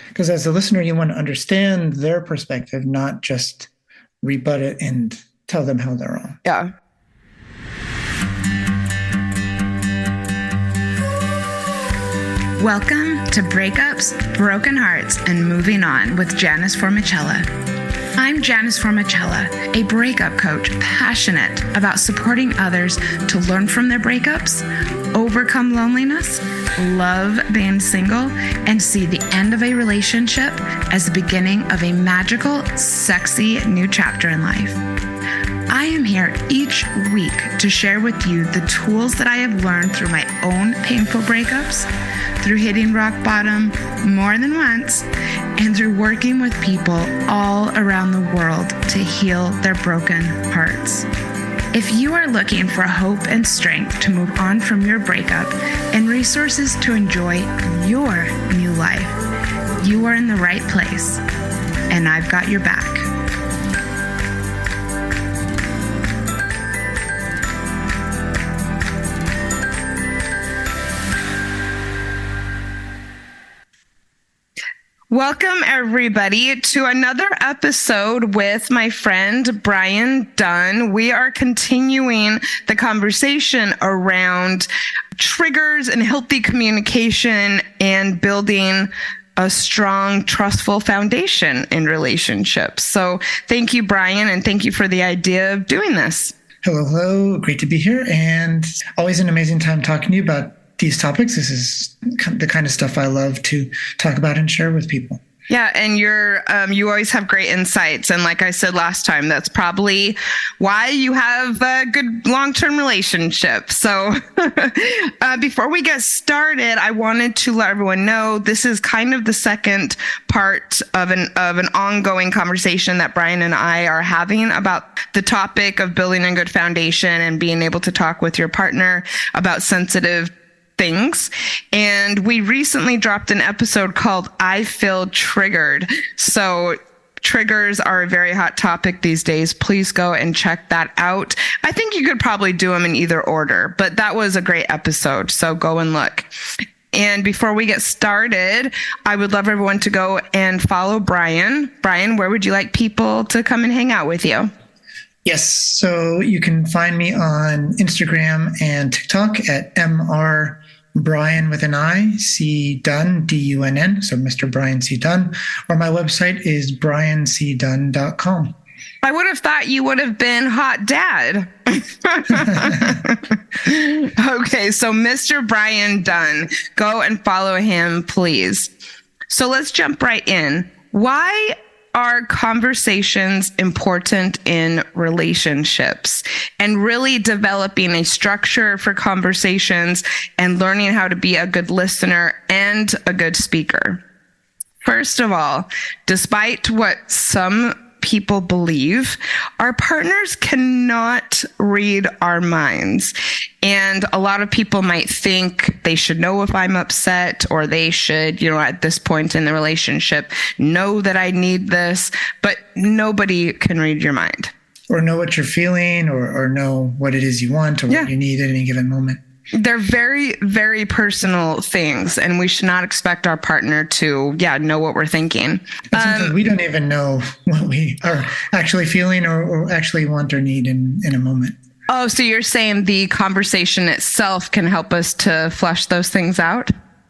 Because as a listener, you want to understand their perspective, not just rebut it and tell them how they're wrong. Yeah. Welcome to Breakups, Broken Hearts, and Moving On with Janice Formichella. I'm Janice Formichella, a breakup coach passionate about supporting others to learn from their breakups, overcome loneliness, love being single, and see the end of a relationship as the beginning of a magical, sexy new chapter in life. I am here each week to share with you the tools that I have learned through my own painful breakups, through hitting rock bottom more than once, and through working with people all around the world to heal their broken hearts. If you are looking for hope and strength to move on from your breakup and resources to enjoy your new life, you are in the right place, and I've got your back. Welcome, everybody, to another episode with my friend, Brian Dunn. We are continuing the conversation around triggers and healthy communication and building a strong, trustful foundation in relationships. So thank you, Brian, and thank you for the idea of doing this. Hello. Great to be here, and always an amazing time talking to you about these topics. This is the kind of stuff I love to talk about and share with people. Yeah, and you always have great insights. And like I said last time, that's probably why you have a good long-term relationship. So before we get started, I wanted to let everyone know this is kind of the second part of an ongoing conversation that Brian and I are having about the topic of building a good foundation and being able to talk with your partner about sensitive things. And we recently dropped an episode called I Feel Triggered. So triggers are a very hot topic these days. Please go and check that out. I think you could probably do them in either order, but that was a great episode. So go and look. And before we get started, I would love everyone to go and follow Brian. Brian, where would you like people to come and hang out with you? Yes. So you can find me on Instagram and TikTok at Mr. Brian with an I, C Dunn, D-U-N-N. So Mr. Brian C. Dunn, or my website is briancdunn.com. I would have thought you would have been hot dad. Okay. So Mr. Brian Dunn, go and follow him, please. So let's jump right in. Why are conversations important in relationships, and really developing a structure for conversations and learning how to be a good listener and a good speaker? First of all, despite what some people believe, our partners cannot read our minds. And a lot of people might think they should know if I'm upset, or they should, at this point in the relationship, know that I need this, but nobody can read your mind. Or know what you're feeling, or know what it is you want, or what you need at any given moment. They're very, very personal things, and we should not expect our partner to, know what we're thinking. Sometimes we don't even know what we are actually feeling or actually want or need in a moment. Oh, so you're saying the conversation itself can help us to flesh those things out?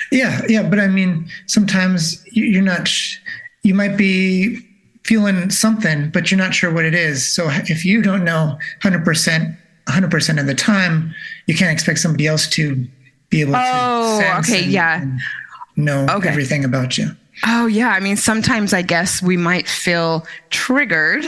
Yeah. But I mean, sometimes you're not, you might be feeling something, but you're not sure what it is. So if you don't know 100% of the time, you can't expect somebody else to be able to sense and know everything about you. Oh, yeah. I mean, sometimes I guess we might feel triggered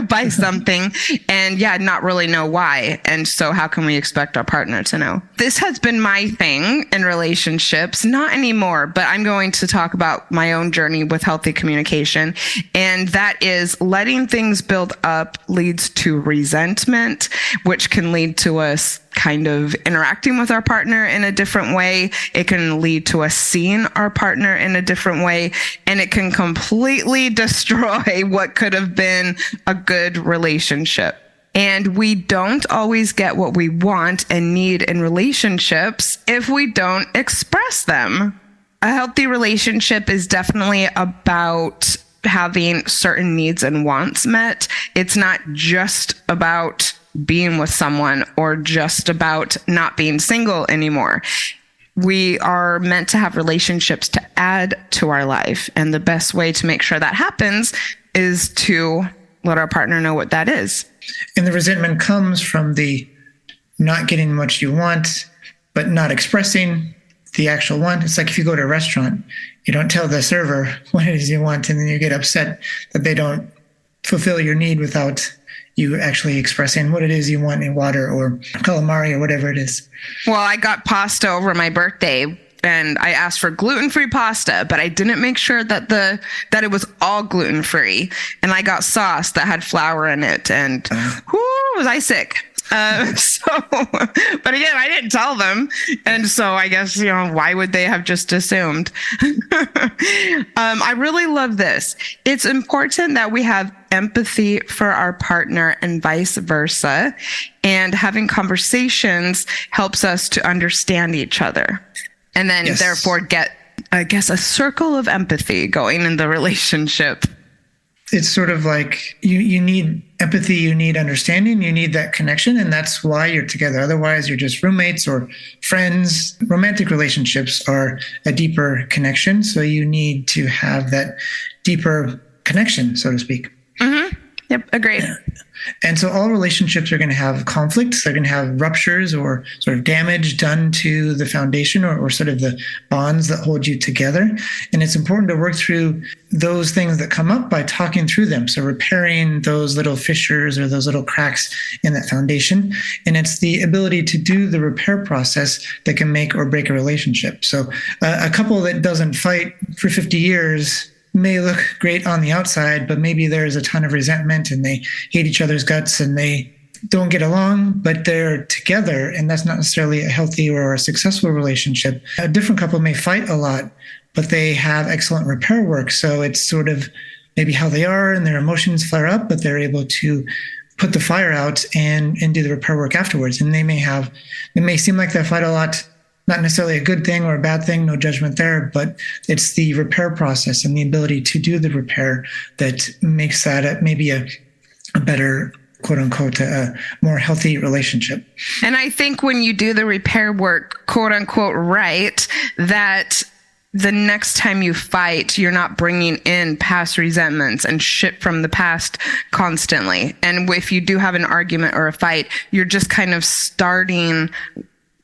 by something and not really know why. And so how can we expect our partner to know? This has been my thing in relationships, not anymore, but I'm going to talk about my own journey with healthy communication. And that is letting things build up leads to resentment, which can lead to us kind of interacting with our partner in a different way. It can lead to us seeing our partner in a different way, and it can completely destroy what could have been a good relationship. And we don't always get what we want and need in relationships if we don't express them. A healthy relationship is definitely about having certain needs and wants met. It's not just about being with someone or just about not being single anymore. We are meant to have relationships to add to our life. And the best way to make sure that happens is to let our partner know what that is. And the resentment comes from the not getting what you want, but not expressing the actual want. It's like if you go to a restaurant, you don't tell the server what it is you want, and then you get upset that they don't fulfill your need without you actually expressing what it is you want in water or calamari or whatever it is. Well, I got pasta over my birthday and I asked for gluten-free pasta, but I didn't make sure that it was all gluten-free. And I got sauce that had flour in it, and was I sick. But again, I didn't tell them. And so I guess, why would they have just assumed? I really love this. It's important that we have empathy for our partner and vice versa. And having conversations helps us to understand each other. And then therefore get, I guess, a circle of empathy going in the relationship. It's sort of like you need empathy, you need understanding, you need that connection, and that's why you're together. Otherwise, you're just roommates or friends. Romantic relationships are a deeper connection, so you need to have that deeper connection, so to speak. Mm-hmm. Yep, agreed. Yeah. And so all relationships are going to have conflicts. They're going to have ruptures or sort of damage done to the foundation or sort of the bonds that hold you together. And it's important to work through those things that come up by talking through them. So repairing those little fissures or those little cracks in that foundation. And it's the ability to do the repair process that can make or break a relationship. So a couple that doesn't fight for 50 years may look great on the outside, but maybe there's a ton of resentment and they hate each other's guts and they don't get along, but they're together, and that's not necessarily a healthy or a successful relationship. A different couple may fight a lot, but they have excellent repair work. So it's sort of maybe how they are and their emotions flare up, but they're able to put the fire out and do the repair work afterwards. And it may seem like they fight a lot, not necessarily a good thing or a bad thing, no judgment there, but it's the repair process and the ability to do the repair that makes that maybe a better, quote unquote, a more healthy relationship. And I think when you do the repair work, quote unquote, right, that the next time you fight, you're not bringing in past resentments and shit from the past constantly. And if you do have an argument or a fight, you're just kind of starting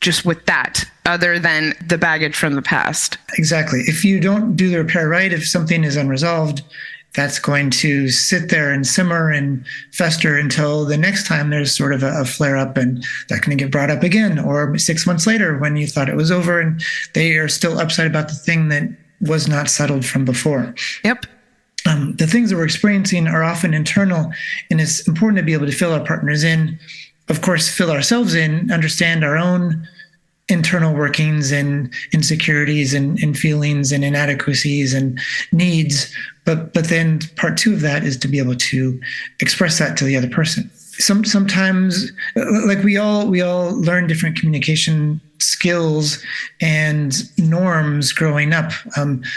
just with that, other than the baggage from the past. Exactly. If you don't do the repair right, if something is unresolved, that's going to sit there and simmer and fester until the next time there's sort of a flare up, and that can get brought up again, or 6 months later when you thought it was over and they are still upset about the thing that was not settled from before. Yep. The things that we're experiencing are often internal, and it's important to be able to fill our partners in. Of course, fill ourselves in, understand our own internal workings and insecurities and feelings and inadequacies and needs. But then part two of that is to be able to express that to the other person. Sometimes, like we all learn different communication skills and norms growing up.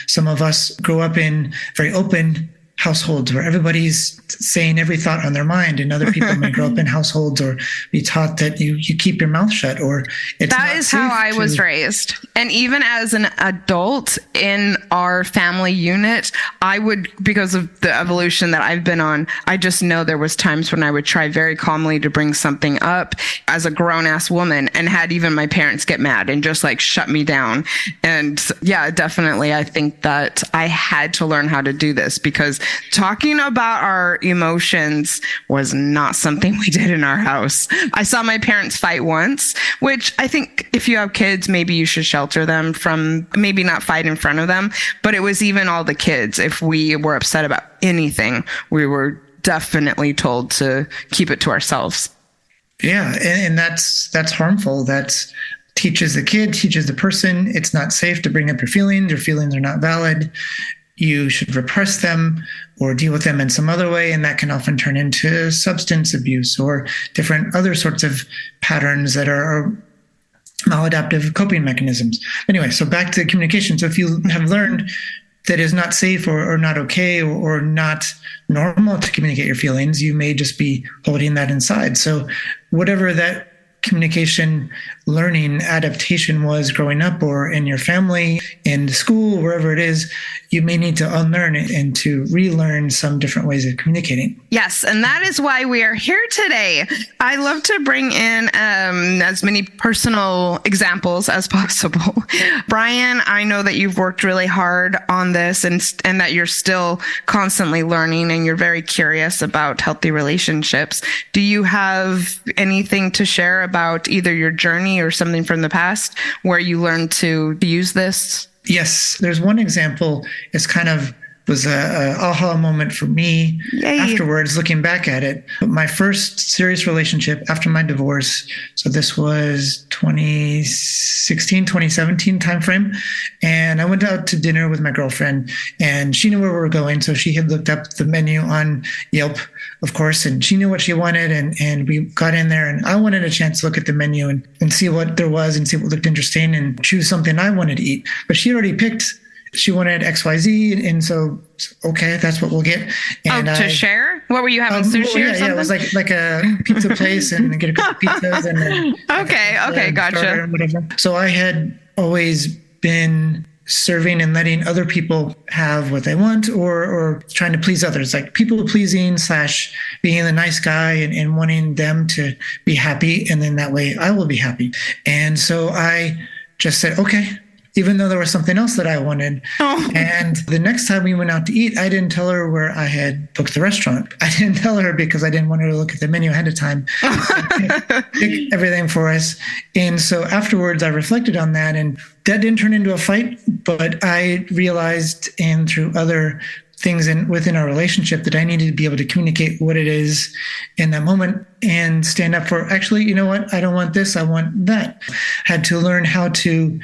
Some of us grow up in very open households where everybody's saying every thought on their mind, and other people may grow up in households or be taught that you keep your mouth shut, or it's that is how I was raised. And even as an adult in our family unit, I would, because of the evolution that I've been on, I just know there was times when I would try very calmly to bring something up as a grown ass woman, and had even my parents get mad and just like shut me down. And yeah, definitely, I think that I had to learn how to do this, because talking about our emotions was not something we did in our house. I saw my parents fight once, which I think if you have kids, maybe you should shelter them from, maybe not fight in front of them. But it was even all the kids. If we were upset about anything, we were definitely told to keep it to ourselves. Yeah, and that's harmful. That teaches the kid, teaches the person it's not safe to bring up your feelings. Your feelings are not valid. You should repress them or deal with them in some other way, and that can often turn into substance abuse or different other sorts of patterns that are maladaptive coping mechanisms. Anyway, so back to communication. So if you have learned that is not safe or not okay or not normal to communicate your feelings, you may just be holding that inside. So whatever that communication learning adaptation was growing up or in your family, in school, wherever it is, you may need to unlearn it and to relearn some different ways of communicating. Yes, and that is why we are here today. I love to bring in as many personal examples as possible. Brian, I know that you've worked really hard on this and that you're still constantly learning and you're very curious about healthy relationships. Do you have anything to share about either your journey or something from the past where you learned to use this? Yes, there's one example. It's kind of was a aha moment for me. Yay. Afterwards, looking back at it. My first serious relationship after my divorce, so this was 2016, 2017 timeframe, and I went out to dinner with my girlfriend, and she knew where we were going, so she had looked up the menu on Yelp, of course, and she knew what she wanted, and we got in there, and I wanted a chance to look at the menu and see what there was and see what looked interesting and choose something I wanted to eat. But she already picked. She wanted XYZ, and so okay, that's what we'll get. And to share? What were you having, sushi or something? Yeah, it was like a pizza place, and get a couple pizzas, and then okay, gotcha. Whatever. So I had always been serving and letting other people have what they want, or trying to please others, like people pleasing / being the nice guy and wanting them to be happy, and then that way I will be happy. And so I just said, okay. Even though there was something else that I wanted. Oh. And the next time we went out to eat, I didn't tell her where I had booked the restaurant. I didn't tell her because I didn't want her to look at the menu ahead of time, pick everything for us. And so afterwards, I reflected on that, and that didn't turn into a fight, but I realized, and through other things within our relationship, that I needed to be able to communicate what it is in that moment and stand up for, actually, you know what? I don't want this. I want that. Had to learn how to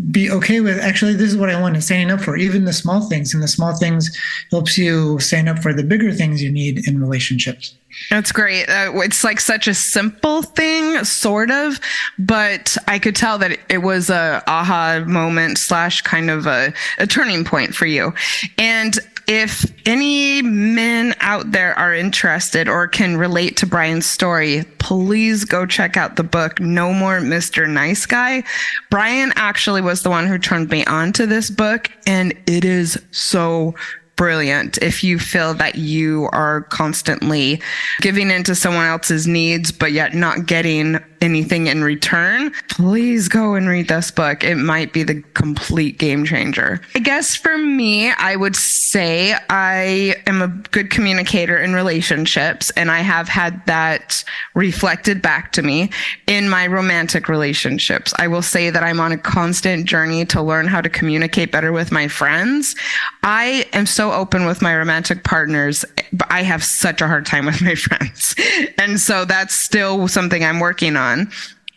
be okay with, actually, this is what I want, and standing up for even the small things. And the small things helps you stand up for the bigger things you need in relationships. That's great. It's like such a simple thing, sort of, but I could tell that it was a aha moment / kind of a turning point for you. And if any men out there are interested or can relate to Brian's story, please go check out the book, No More Mr. Nice Guy. Brian actually was the one who turned me on to this book, and it is so brilliant. If you feel that you are constantly giving into someone else's needs, but yet not getting anything in return, please go and read this book. It might be the complete game changer. I guess for me, I would say I am a good communicator in relationships, and I have had that reflected back to me in my romantic relationships. I will say that I'm on a constant journey to learn how to communicate better with my friends. I am so open with my romantic partners, but I have such a hard time with my friends. And so that's still something I'm working on.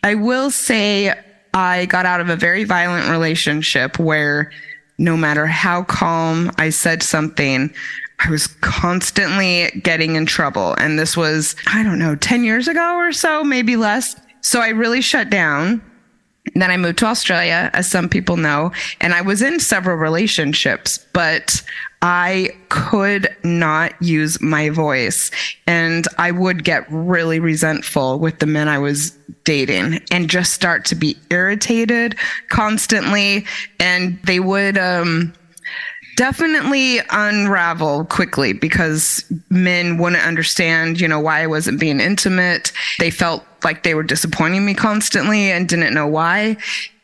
I will say I got out of a very violent relationship where no matter how calm I said something, I was constantly getting in trouble. And this was, 10 years ago or so, maybe less. So I really shut down. Then I moved to Australia, as some people know, and I was in several relationships, but I could not use my voice, and I would get really resentful with the men I was dating and just start to be irritated constantly, and they would definitely unravel quickly because men wouldn't understand, why I wasn't being intimate. They felt like they were disappointing me constantly and didn't know why.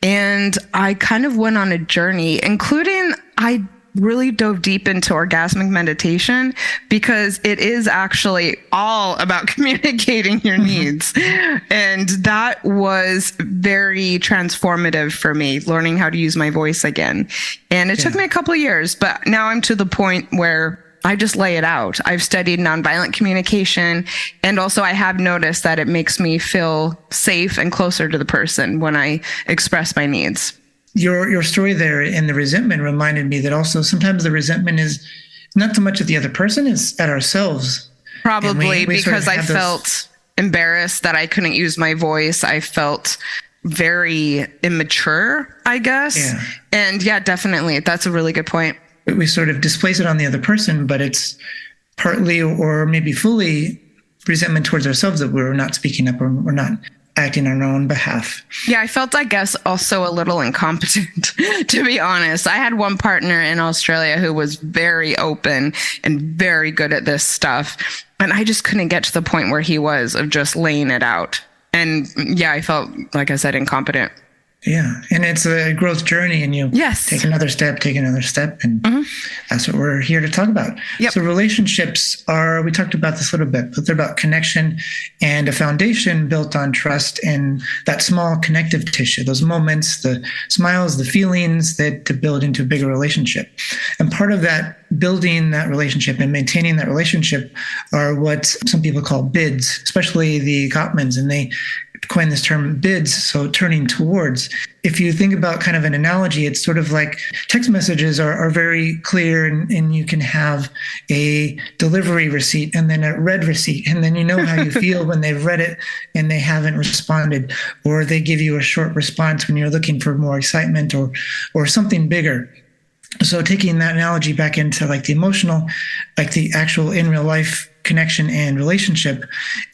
And I kind of went on a journey, including I really dove deep into orgasmic meditation because it is actually all about communicating your needs. And that was very transformative for me, learning how to use my voice again. And it took me a couple of years, but now I'm to the point where I just lay it out. I've studied nonviolent communication, and also I have noticed that it makes me feel safe and closer to the person when I express my needs. Your story there and the resentment reminded me that also sometimes the resentment is not so much at the other person, it's at ourselves. Probably we because I felt embarrassed that I couldn't use my voice. I felt very immature, I guess. Yeah. And yeah, definitely. That's a really good point. We sort of displace it on the other person, but it's partly or maybe fully resentment towards ourselves that we're not speaking up or we're not acting on our own behalf. Yeah, I felt, I guess, also a little incompetent, to be honest. I had one partner in Australia who was very open and very good at this stuff. And I just couldn't get to the point where he was of just laying it out. And yeah, I felt, like I said, incompetent. Yeah. And it's a growth journey, and you take another step. And that's what we're here to talk about. Yep. So relationships we talked about this a little bit, but they're about connection and a foundation built on trust and that small connective tissue, those moments, the smiles, the feelings that to build into a bigger relationship. And part of that building that relationship and maintaining that relationship are what some people call bids, especially the Gottmans, and they coined this term bids, so turning towards. If you think about kind of an analogy, it's sort of like text messages are very clear, and you can have a delivery receipt and then a read receipt, and then you know how you feel when they've read it and they haven't responded, or they give you a short response when you're looking for more excitement or something bigger. So taking that analogy back into like the emotional, like the actual in real life connection and relationship,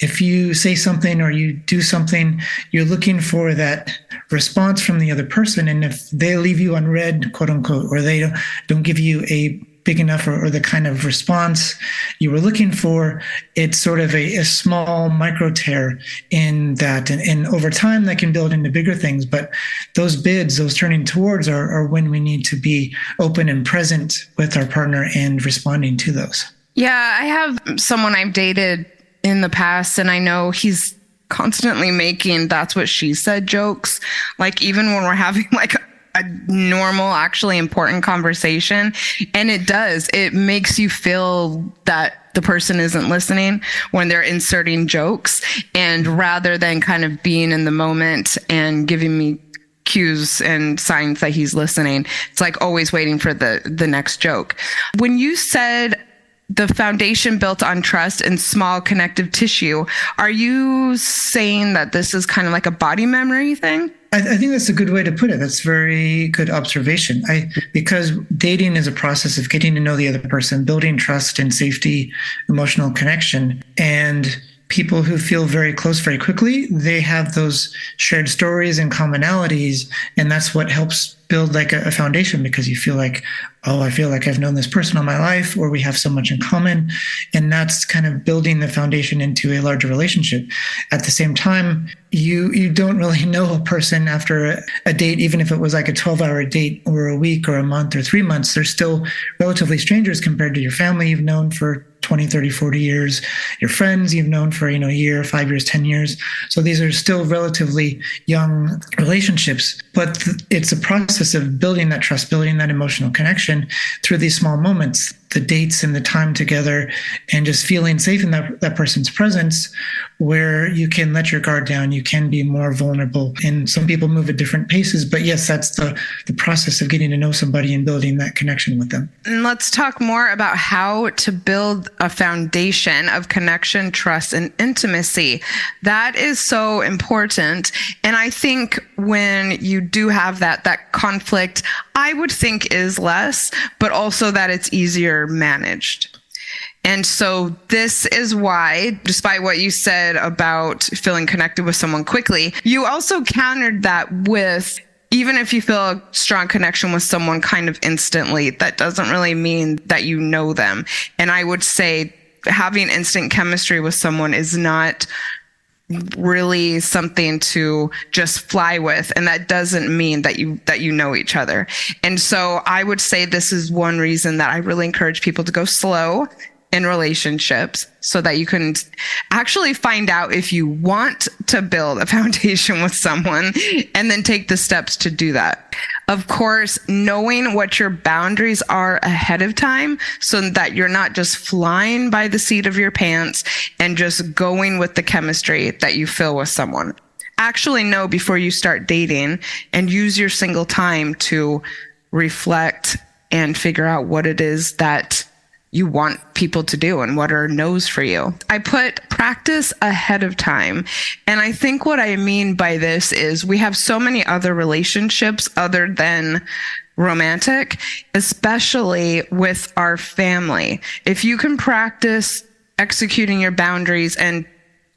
if you say something or you do something, you're looking for that response from the other person. And if they leave you unread, quote unquote, or they don't give you a big enough or the kind of response you were looking for, it's sort of a small micro tear in that. And over time that can build into bigger things. But those bids, those turning towards are when we need to be open and present with our partner and responding to those. Yeah, I have someone I've dated in the past, and I know he's constantly making "that's what she said" jokes. Like even when we're having like a normal, actually important conversation, and it makes you feel that the person isn't listening when they're inserting jokes, and rather than kind of being in the moment and giving me cues and signs that he's listening, it's like always waiting for the next joke. When you said the foundation built on trust and small connective tissue, are you saying that this is kind of like a body memory thing? I think that's a good way to put it. That's very good observation. Because dating is a process of getting to know the other person, building trust and safety, emotional connection. And people who feel very close very quickly, they have those shared stories and commonalities. And that's what helps build like a foundation, because you feel like, oh, I feel like I've known this person all my life, or we have so much in common. And that's kind of building the foundation into a larger relationship. At the same time, you don't really know a person after a date, even if it was like a 12-hour date or a week or a month or 3 months. They're still relatively strangers compared to your family you've known for 20, 30, 40 years, your friends you've known for, a year, 5 years, 10 years. So these are still relatively young relationships, but it's a process of building that trust, building that emotional connection through these small moments, the dates and the time together, and just feeling safe in that person's presence, where you can let your guard down, you can be more vulnerable. And some people move at different paces, but yes, that's the process of getting to know somebody and building that connection with them. And let's talk more about how to build a foundation of connection, trust, and intimacy. That is so important. And I think when you do have that conflict, I would think is less, but also that it's easier managed. And so this is why, despite what you said about feeling connected with someone quickly, you also countered that with, even if you feel a strong connection with someone kind of instantly, that doesn't really mean that you know them. And I would say having instant chemistry with someone is not really something to just fly with, and that doesn't mean that you know each other. And so I would say this is one reason that I really encourage people to go slow in relationships, so that you can actually find out if you want to build a foundation with someone, and then take the steps to do that. Of course, knowing what your boundaries are ahead of time, so that you're not just flying by the seat of your pants and just going with the chemistry that you feel with someone. Actually know before you start dating, and use your single time to reflect and figure out what it is that you want people to do and what are no's for you. I put practice ahead of time. And I think what I mean by this is we have so many other relationships other than romantic, especially with our family. If you can practice executing your boundaries and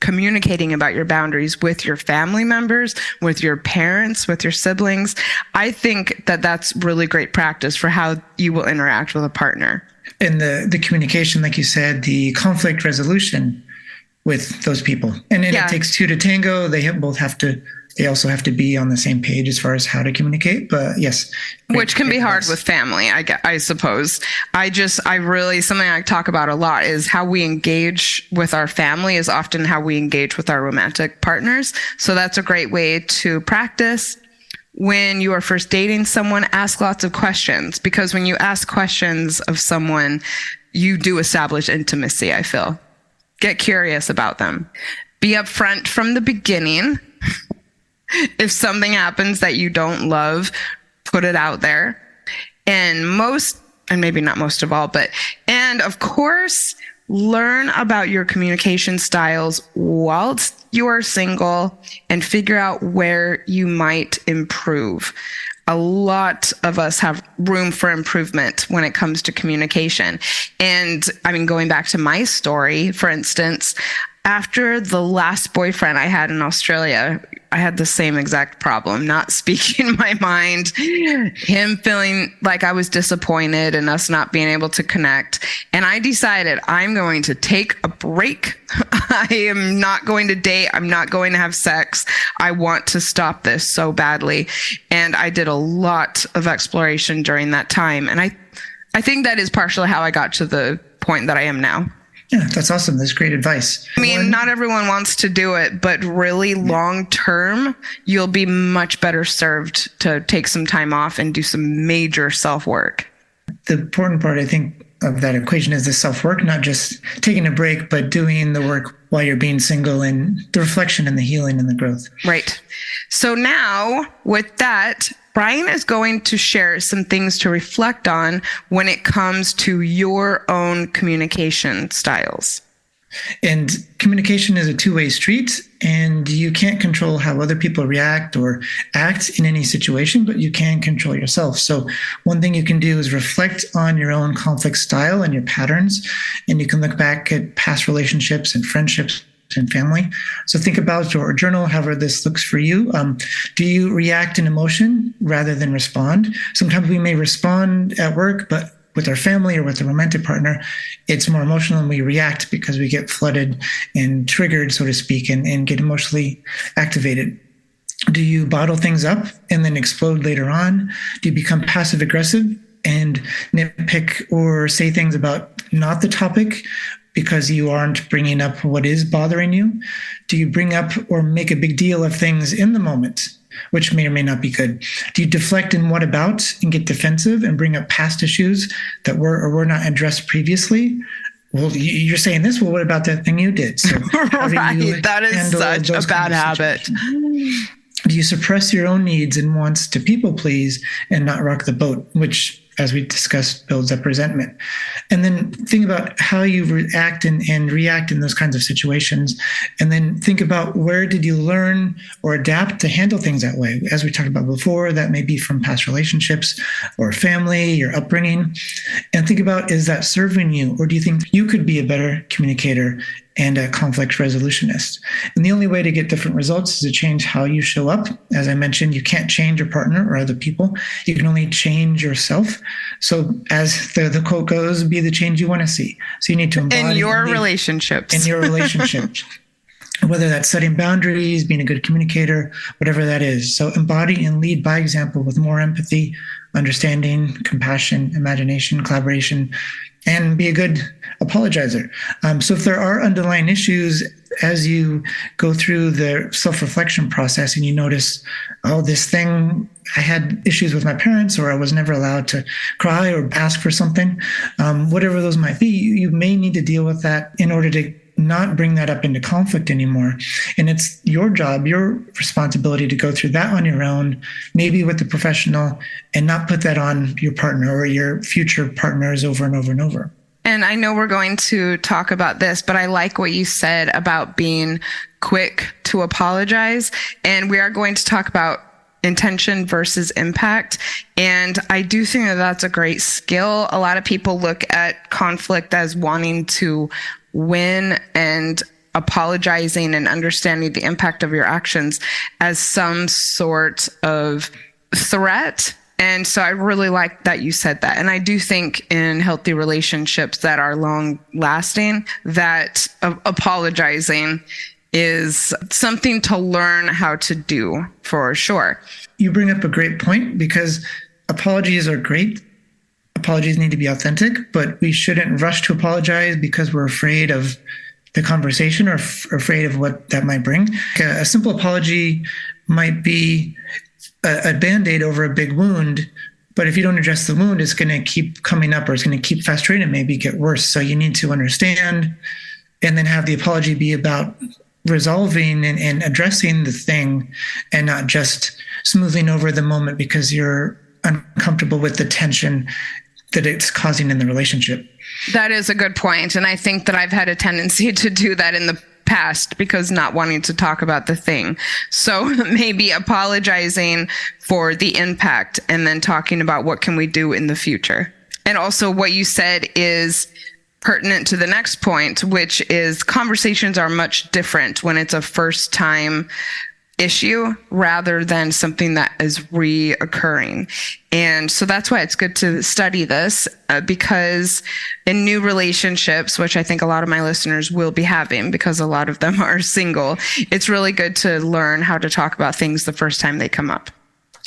communicating about your boundaries with your family members, with your parents, with your siblings, I think that that's really great practice for how you will interact with a partner. And the communication, like you said, the conflict resolution with those people. And it takes two to tango. They also have to be on the same page as far as how to communicate. But yes. Which can be hard with family, I suppose. Something I talk about a lot is how we engage with our family is often how we engage with our romantic partners. So that's a great way to practice. When you are first dating someone, ask lots of questions, because when you ask questions of someone, you do establish intimacy, I feel. Get curious about them. Be upfront from the beginning. If something happens that you don't love, put it out there. And maybe not most of all, and of course, learn about your communication styles whilst you are single and figure out where you might improve. A lot of us have room for improvement when it comes to communication. And going back to my story, for instance, after the last boyfriend I had in Australia, I had the same exact problem, not speaking my mind, him feeling like I was disappointed and us not being able to connect. And I decided I'm going to take a break. I am not going to date. I'm not going to have sex. I want to stop this so badly. And I did a lot of exploration during that time. And I think that is partially how I got to the point that I am now. Yeah, that's awesome. That's great advice. Not everyone wants to do it, but really long term, you'll be much better served to take some time off and do some major self-work. The important part, I think, of that equation is the self-work, not just taking a break, but doing the work while you're being single and the reflection and the healing and the growth. Right. So now with that, Brian is going to share some things to reflect on when it comes to your own communication styles. And communication is a two-way street, and you can't control how other people react or act in any situation, but you can control yourself. So one thing you can do is reflect on your own conflict style and your patterns, and you can look back at past relationships and friendships and family. So think about your journal, however this looks for you. Do you react in emotion rather than respond? Sometimes we may respond at work, but with our family or with a romantic partner, it's more emotional and we react because we get flooded and triggered, so to speak, and get emotionally activated. Do you bottle things up and then explode later on? Do you become passive aggressive and nitpick or say things about not the topic because you aren't bringing up what is bothering you? Do you bring up or make a big deal of things in the moment, which may or may not be good? Do you deflect and what about and get defensive and bring up past issues that were or were not addressed previously? Well, you're saying this, well, what about that thing you did? So right, that is such a bad habit. Do you suppress your own needs and wants to people please and not rock the boat, which, as we discussed, builds up resentment? And then think about how you react and react in those kinds of situations. And then think about where did you learn or adapt to handle things that way? As we talked about before, that may be from past relationships or family, your upbringing. And think about, is that serving you? Or do you think you could be a better communicator and a conflict resolutionist? And the only way to get different results is to change how you show up. As I mentioned, you can't change your partner or other people. You can only change yourself. So as the quote goes, be the change you want to see. So you need to embody in your relationships. In your relationships. Whether that's setting boundaries, being a good communicator, whatever that is. So embody and lead by example with more empathy, understanding, compassion, imagination, collaboration, and be a good apologizer. So if there are underlying issues as you go through the self-reflection process and you notice, oh, this thing, I had issues with my parents, or I was never allowed to cry or ask for something, whatever those might be, you may need to deal with that in order to not bring that up into conflict anymore. And it's your job, your responsibility to go through that on your own, maybe with the professional, and not put that on your partner or your future partners over and over and over. And I know we're going to talk about this, but I like what you said about being quick to apologize. And we are going to talk about intention versus impact. And I do think that that's a great skill. A lot of people look at conflict as wanting to win, and apologizing and understanding the impact of your actions as some sort of threat. And so I really like that you said that. And I do think in healthy relationships that are long lasting, that apologizing is something to learn how to do for sure. You bring up a great point, because apologies are great. Apologies need to be authentic, but we shouldn't rush to apologize because we're afraid of the conversation or afraid of what that might bring. A simple apology might be a Band-Aid over a big wound, but if you don't address the wound, it's going to keep coming up, or it's going to keep festering and maybe get worse. So you need to understand and then have the apology be about resolving and addressing the thing, and not just smoothing over the moment because you're uncomfortable with the tension that it's causing in the relationship. That is a good point. And I think that I've had a tendency to do that in the past because not wanting to talk about the thing. So maybe apologizing for the impact and then talking about what can we do in the future. And also what you said is pertinent to the next point, which is conversations are much different when it's a first time issue rather than something that is reoccurring. And so that's why it's good to study this, because in new relationships, which I think a lot of my listeners will be having because a lot of them are single, it's really good to learn how to talk about things the first time they come up.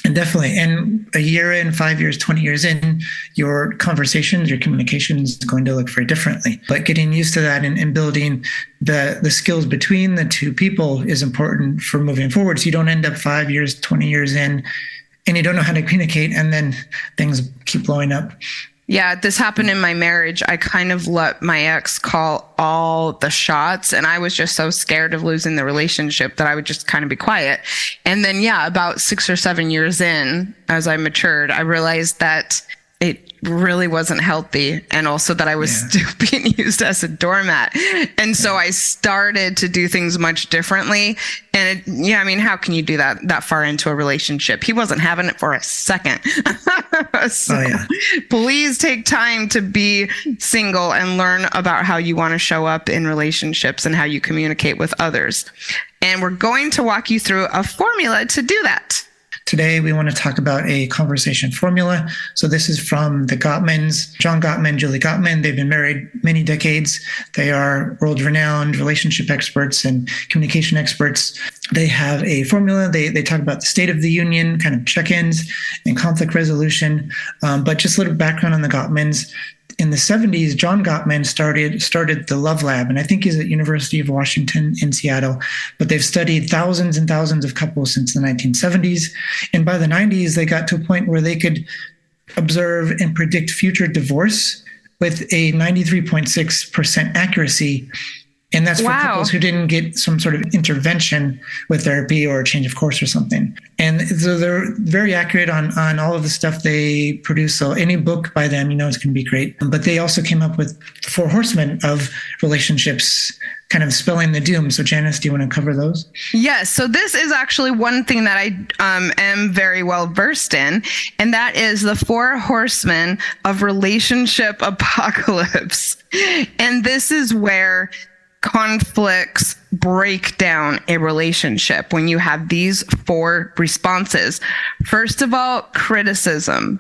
And definitely. And a year in, 5 years, 20 years in, your conversations, your communication is going to look very differently. But getting used to that and building the skills between the two people is important for moving forward. So you don't end up 5 years, 20 years in, and you don't know how to communicate, and then things keep blowing up. Yeah, this happened in my marriage. I kind of let my ex call all the shots, and I was just so scared of losing the relationship that I would just kind of be quiet. And then, yeah, about 6 or 7 years in, as I matured, I realized that it really wasn't healthy, and also that I was still being used as a doormat. And so I started to do things much differently. And how can you do that far into a relationship? He wasn't having it for a second. So please take time to be single and learn about how you want to show up in relationships and how you communicate with others. And we're going to walk you through a formula to do that. Today, we want to talk about a conversation formula. So this is from the Gottmans, John Gottman, Julie Gottman. They've been married many decades. They are world-renowned relationship experts and communication experts. They have a formula. They talk about the state of the union, kind of check-ins and conflict resolution. But just a little background on the Gottmans. In the 70s, John Gottman started the Love Lab, and I think he's at University of Washington in Seattle, but they've studied thousands and thousands of couples since the 1970s. And by the 90s, they got to a point where they could observe and predict future divorce with a 93.6% accuracy. And that's for couples who didn't get some sort of intervention with therapy or a change of course or something. And so they're very accurate on all of the stuff they produce. So any book by them, it's going to be great. But they also came up with the 4 horsemen of relationships, kind of spelling the doom. So Janice, do you want to cover those? Yes. So this is actually one thing that I am very well versed in, and that is the 4 horsemen of relationship apocalypse. And this is where conflicts break down a relationship when you have these 4 responses. First of all, criticism.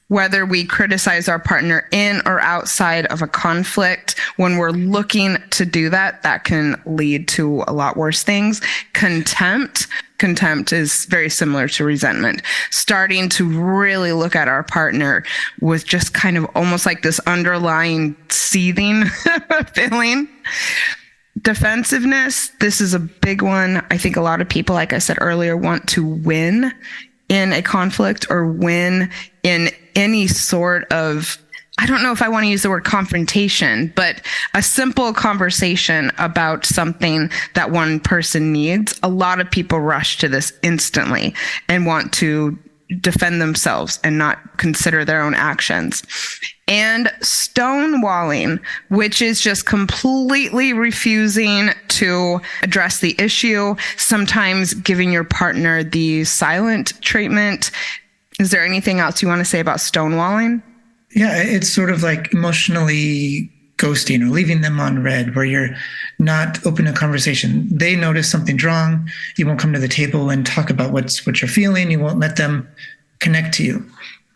Whether we criticize our partner in or outside of a conflict, when we're looking to do that, that can lead to a lot worse things. Contempt. Contempt is very similar to resentment. Starting to really look at our partner with just kind of almost like this underlying seething feeling. Defensiveness. This is a big one. I think a lot of people, like I said earlier, want to win in a conflict or win in any sort of, I don't know if I want to use the word confrontation, but a simple conversation about something that one person needs. A lot of people rush to this instantly and want to defend themselves and not consider their own actions. and stonewalling, which is just completely refusing to address the issue, sometimes giving your partner the silent treatment. Is there anything else you want to say about stonewalling? Yeah, it's sort of like emotionally ghosting or leaving them on red, where you're not open to conversation. They notice something's wrong. You won't come to the table and talk about what you're feeling. You won't let them connect to you.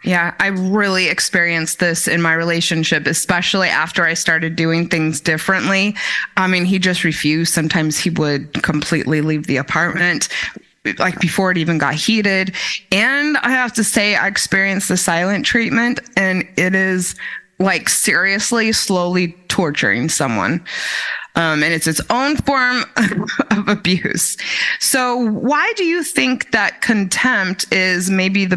Yeah, I really experienced this in my relationship, especially after I started doing things differently. I mean, he just refused. Sometimes he would completely leave the apartment, like before it even got heated. And I have to say, I experienced the silent treatment, and it is like seriously slowly torturing someone. And it's its own form of abuse. So why do you think that contempt is maybe the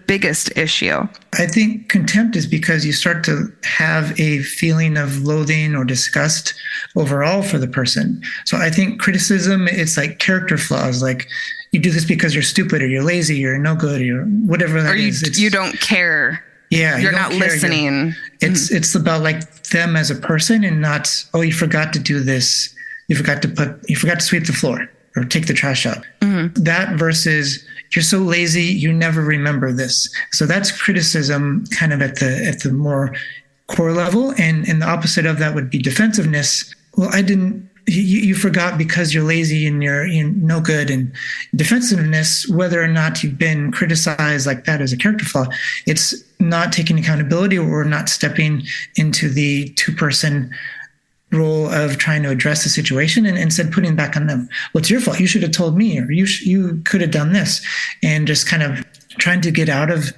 biggest issue? I think contempt is because you start to have a feeling of loathing or disgust overall for the person. So I think criticism, it's like character flaws, like you do this because you're stupid or you're lazy, you're no good, or whatever that is. You don't care. Yeah, you're not listening. It's about like them as a person, and not, oh, you forgot to do this. You forgot to sweep the floor or take the trash out. Mm-hmm. That versus you're so lazy, you never remember this. So that's criticism kind of at the more core level. And the opposite of that would be defensiveness. Well, you forgot because you're lazy and you're no good. And defensiveness, whether or not you've been criticized like that as a character flaw, it's not taking accountability or not stepping into the two-person role of trying to address the situation, and instead putting it back on them. Well, it's your fault. You should have told me, or you could have done this, and just kind of trying to get out of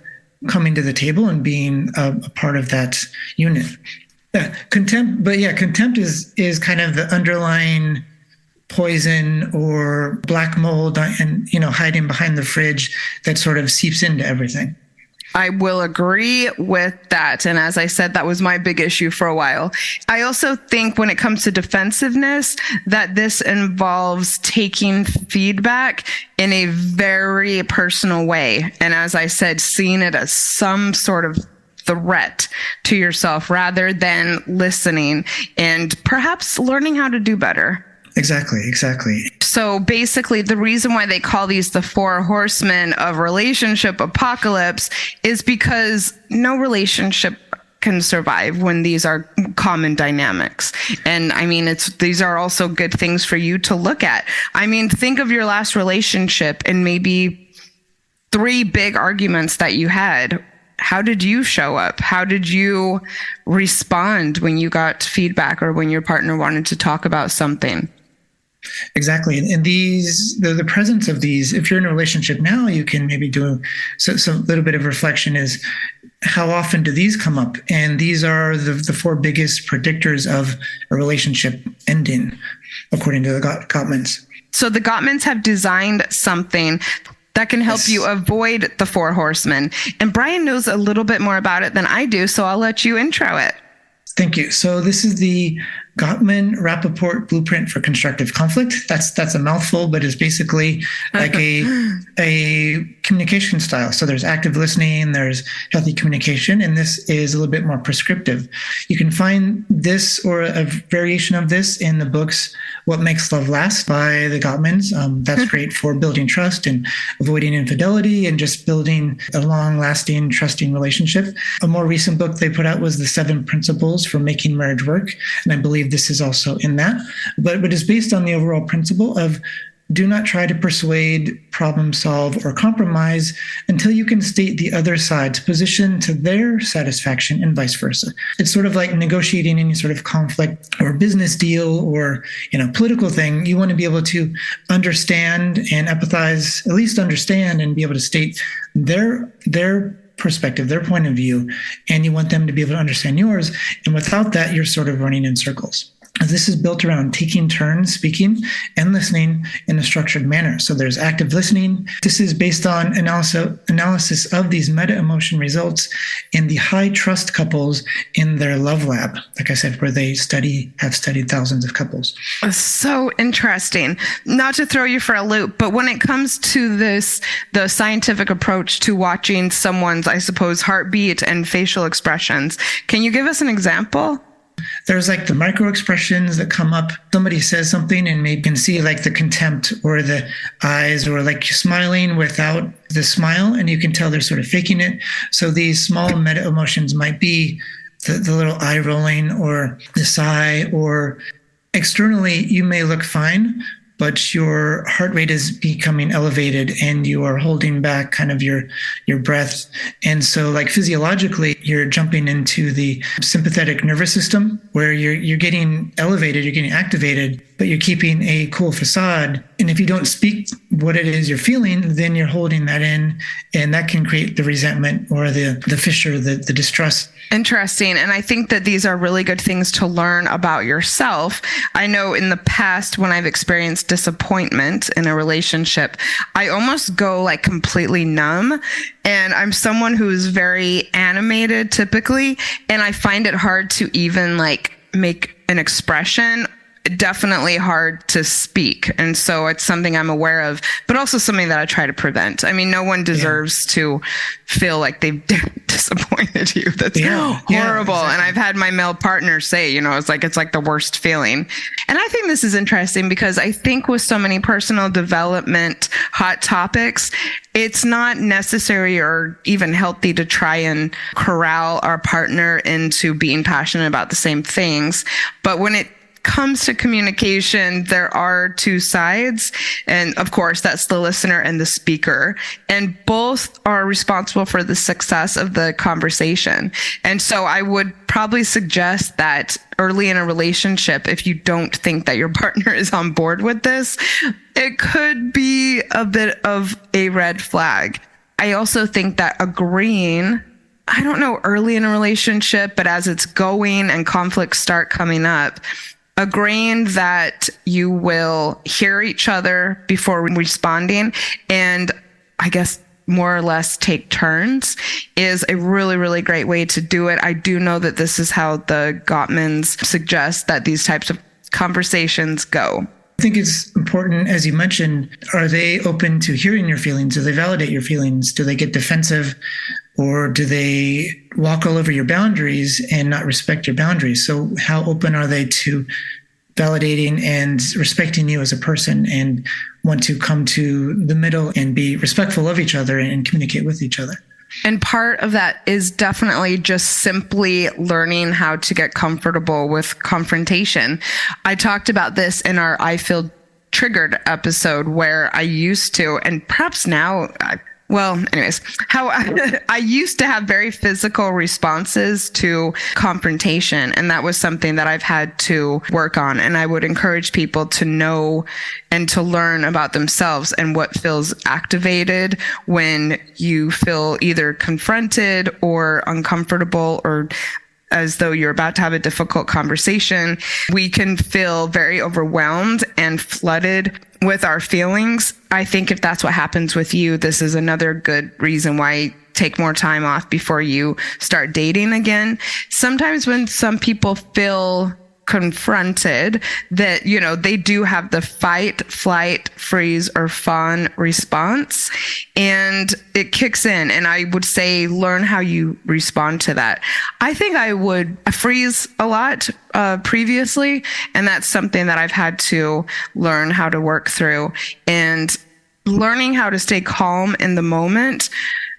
coming to the table and being a part of that unit. Contempt is kind of the underlying poison or black mold and hiding behind the fridge that sort of seeps into everything. I will agree with that. And as I said, that was my big issue for a while. I also think when it comes to defensiveness, that this involves taking feedback in a very personal way. And as I said, seeing it as some sort of threat to yourself rather than listening and perhaps learning how to do better. Exactly. So basically, the reason why they call these the 4 horsemen of relationship apocalypse is because no relationship can survive when these are common dynamics. And I mean, these are also good things for you to look at. I mean, think of your last relationship and maybe 3 big arguments that you had. How did you show up? How did you respond when you got feedback or when your partner wanted to talk about something? Exactly. And the presence of these, if you're in a relationship now, you can maybe do some little bit of reflection is how often do these come up? And these are the 4 biggest predictors of a relationship ending, according to the Gottmans. So the Gottmans have designed something that can help you avoid the 4 horsemen. And Brian knows a little bit more about it than I do, so I'll let you intro it. Thank you. So this is the Gottman-Rappaport Blueprint for Constructive Conflict. That's a mouthful, but it's basically like a communication style. So there's active listening, there's healthy communication, and this is a little bit more prescriptive. You can find this or a variation of this in the books What Makes Love Last by the Gottmans. That's great for building trust and avoiding infidelity and just building a long-lasting, trusting relationship. A more recent book they put out was The 7 Principles for Making Marriage Work, and I believe this is also in that. But it's based on the overall principle of do not try to persuade, problem solve, or compromise until you can state the other side's position to their satisfaction and vice versa. It's sort of like negotiating any sort of conflict or business deal or political thing. You want to be able to understand and empathize, at least understand and be able to state their perspective, their point of view, and you want them to be able to understand yours. And without that, you're sort of running in circles. This is built around taking turns speaking and listening in a structured manner. So there's active listening. This is based on analysis of these meta-emotion results in the high trust couples in their love lab, like I said, where they have studied thousands of couples. So interesting. Not to throw you for a loop, but when it comes to the scientific approach to watching someone's, I suppose, heartbeat and facial expressions, can you give us an example? There's like the micro expressions that come up. Somebody says something and maybe you can see like the contempt or the eyes or like smiling without the smile, and you can tell they're sort of faking it. So these small meta emotions might be the little eye rolling or the sigh, or externally you may look fine, but your heart rate is becoming elevated and you are holding back kind of your breath. And so like physiologically, you're jumping into the sympathetic nervous system where you're getting elevated, you're getting activated, but you're keeping a cool facade. And if you don't speak what it is you're feeling, then you're holding that in, and that can create the resentment or the fissure, the distrust. Interesting. And I think that these are really good things to learn about yourself. I know in the past when I've experienced disappointment in a relationship, I almost go like completely numb. And I'm someone who's very animated typically, and I find it hard to even like make an expression. Definitely hard to speak. And so it's something I'm aware of, but also something that I try to prevent. I mean, no one deserves to feel like they've disappointed you. That's horrible. Yeah, exactly. And I've had my male partner say, it's like the worst feeling. And I think this is interesting because I think with so many personal development hot topics, it's not necessary or even healthy to try and corral our partner into being passionate about the same things. But when it comes to communication, there are two sides. And of course, that's the listener and the speaker. And both are responsible for the success of the conversation. And so I would probably suggest that early in a relationship, if you don't think that your partner is on board with this, it could be a bit of a red flag. I also think that agreeing, I don't know, early in a relationship, but as it's going and conflicts start coming up, agreeing that you will hear each other before responding, and I guess more or less take turns, is a really, really great way to do it. I do know that this is how the Gottmans suggest that these types of conversations go. I think it's important, as you mentioned, are they open to hearing your feelings? Do they validate your feelings? Do they get defensive? Or do they walk all over your boundaries and not respect your boundaries? So how open are they to validating and respecting you as a person and want to come to the middle and be respectful of each other and communicate with each other? And part of that is definitely just simply learning how to get comfortable with confrontation. I talked about this in our I Feel Triggered episode, where I used to, and perhaps now, how I used to have very physical responses to confrontation. And that was something that I've had to work on. And I would encourage people to know and to learn about themselves and what feels activated when you feel either confronted or uncomfortable or as though you're about to have a difficult conversation. We can feel very overwhelmed and flooded with our feelings. I think if that's what happens with you, this is another good reason why take more time off before you start dating again. Sometimes when some people feel confronted, that, they do have the fight, flight, freeze, or fawn response, and it kicks in. And I would say, learn how you respond to that. I think I would freeze a lot previously, and that's something that I've had to learn how to work through. And learning how to stay calm in the moment,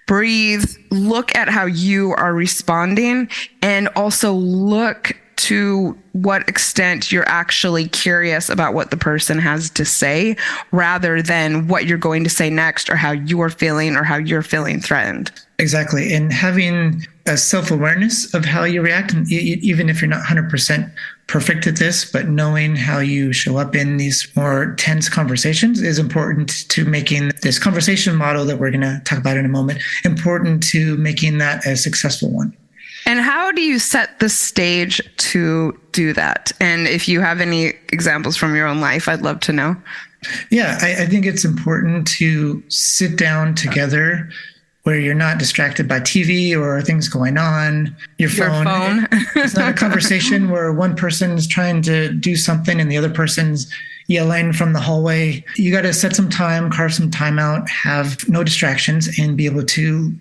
breathe, look at how you are responding, and also look to what extent you're actually curious about what the person has to say, rather than what you're going to say next or how you're feeling or how you're feeling threatened. Exactly. And having a self-awareness of how you react, even if you're not 100% perfect at this, but knowing how you show up in these more tense conversations is important to making this conversation model that we're going to talk about in a moment, important to making that a successful one. And how do you set the stage to do that? And if you have any examples from your own life, I'd love to know. Yeah, I think it's important to sit down together where you're not distracted by TV or things going on, your phone. It's not a conversation where one person is trying to do something and the other person's yelling from the hallway. You got to set some time, carve some time out, have no distractions, and be able to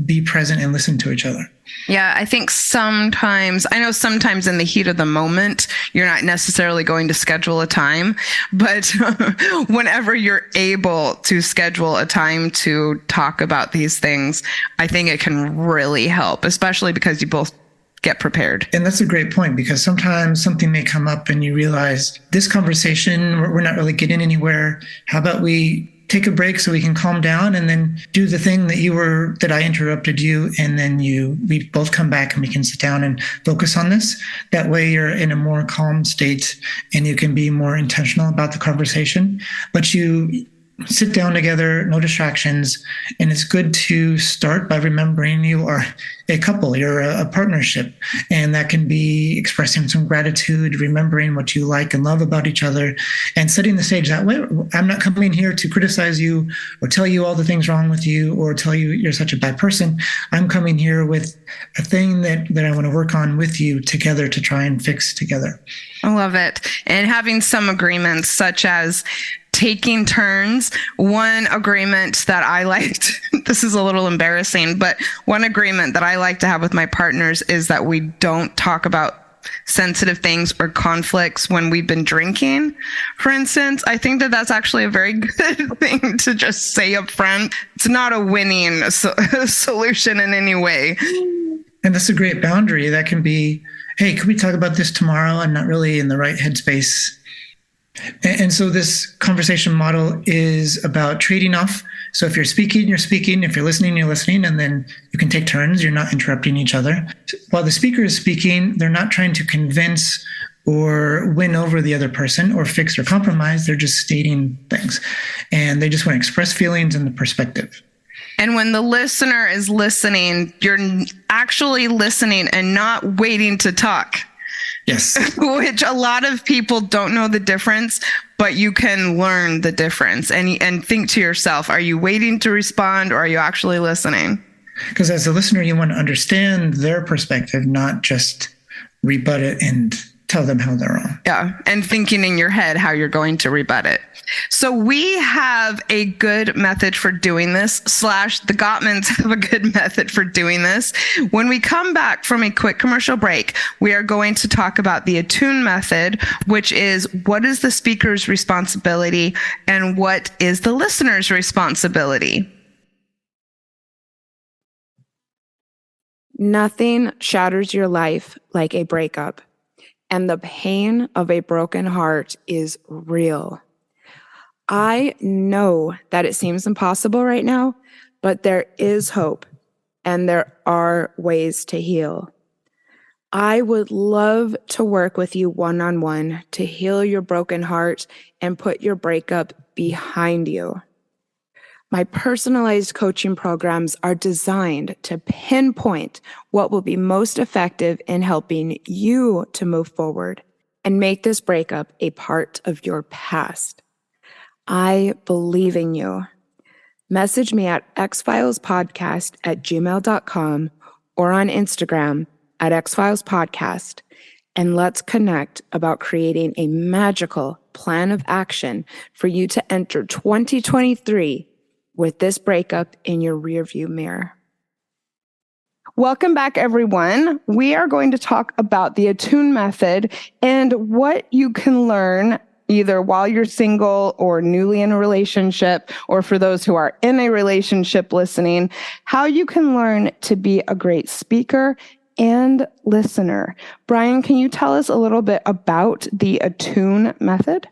be present and listen to each other. Yeah, I think sometimes in the heat of the moment, you're not necessarily going to schedule a time, but whenever you're able to schedule a time to talk about these things, I think it can really help, especially because you both get prepared. And that's a great point, because sometimes something may come up and you realize this conversation, we're not really getting anywhere. How about we take a break so we can calm down and then do the thing that I interrupted you. And then we both come back and we can sit down and focus on this. That way you're in a more calm state and you can be more intentional about the conversation, but you sit down together, no distractions. And it's good to start by remembering you are a couple, you're a partnership. And that can be expressing some gratitude, remembering what you like and love about each other, and setting the stage that way. I'm not coming here to criticize you or tell you all the things wrong with you or tell you you're such a bad person. I'm coming here with a thing that I want to work on with you together to try and fix together. I love it. And having some agreements, such as taking turns. One agreement that I liked, this is a little embarrassing, but one agreement that I like to have with my partners is that we don't talk about sensitive things or conflicts when we've been drinking, for instance. I think that that's actually a very good thing to just say up front. It's not a winning solution in any way. And that's a great boundary. That can be, hey, can we talk about this tomorrow? I'm not really in the right headspace. And so this conversation model is about trading off. So if you're speaking, you're speaking. If you're listening, you're listening. And then you can take turns. You're not interrupting each other. While the speaker is speaking, they're not trying to convince or win over the other person or fix or compromise. They're just stating things. And they just want to express feelings and the perspective. And when the listener is listening, you're actually listening and not waiting to talk. Yes. Which a lot of people don't know the difference, but you can learn the difference and think to yourself, are you waiting to respond or are you actually listening? Because as a listener, you want to understand their perspective, not just rebut it and tell them how they're wrong. Yeah. And thinking in your head how you're going to rebut it. So we have a good method for doing this, / the Gottmans have a good method for doing this. When we come back from a quick commercial break, we are going to talk about the ATTUNE method, which is what is the speaker's responsibility and what is the listener's responsibility. Nothing shatters your life like a breakup, and the pain of a broken heart is real. I know that it seems impossible right now, but there is hope and there are ways to heal. I would love to work with you one-on-one to heal your broken heart and put your breakup behind you. My personalized coaching programs are designed to pinpoint what will be most effective in helping you to move forward and make this breakup a part of your past. I believe in you. Message me at xfilespodcast@gmail.com or on Instagram at xfilespodcast, and let's connect about creating a magical plan of action for you to enter 2023 with this breakup in your rearview mirror. Welcome back, everyone. We are going to talk about the ATTUNE method and what you can learn either while you're single or newly in a relationship, or for those who are in a relationship listening, how you can learn to be a great speaker and listener. Brian, can you tell us a little bit about the ATTUNE method?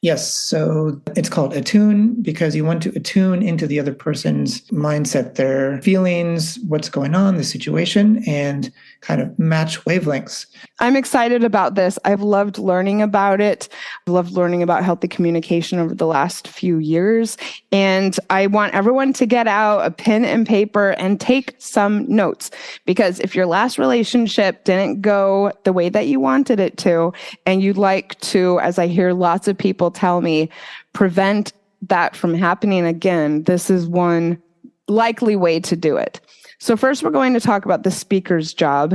Yes. So it's called attune because you want to attune into the other person's mindset, their feelings, what's going on, the situation, and kind of match wavelengths. I'm excited about this. I've loved learning about it. I've loved learning about healthy communication over the last few years. And I want everyone to get out a pen and paper and take some notes, because if your last relationship didn't go the way that you wanted it to, and you'd like to, as I hear lots of people tell me, prevent that from happening again, this is one likely way to do it. So first, we're going to talk about the speaker's job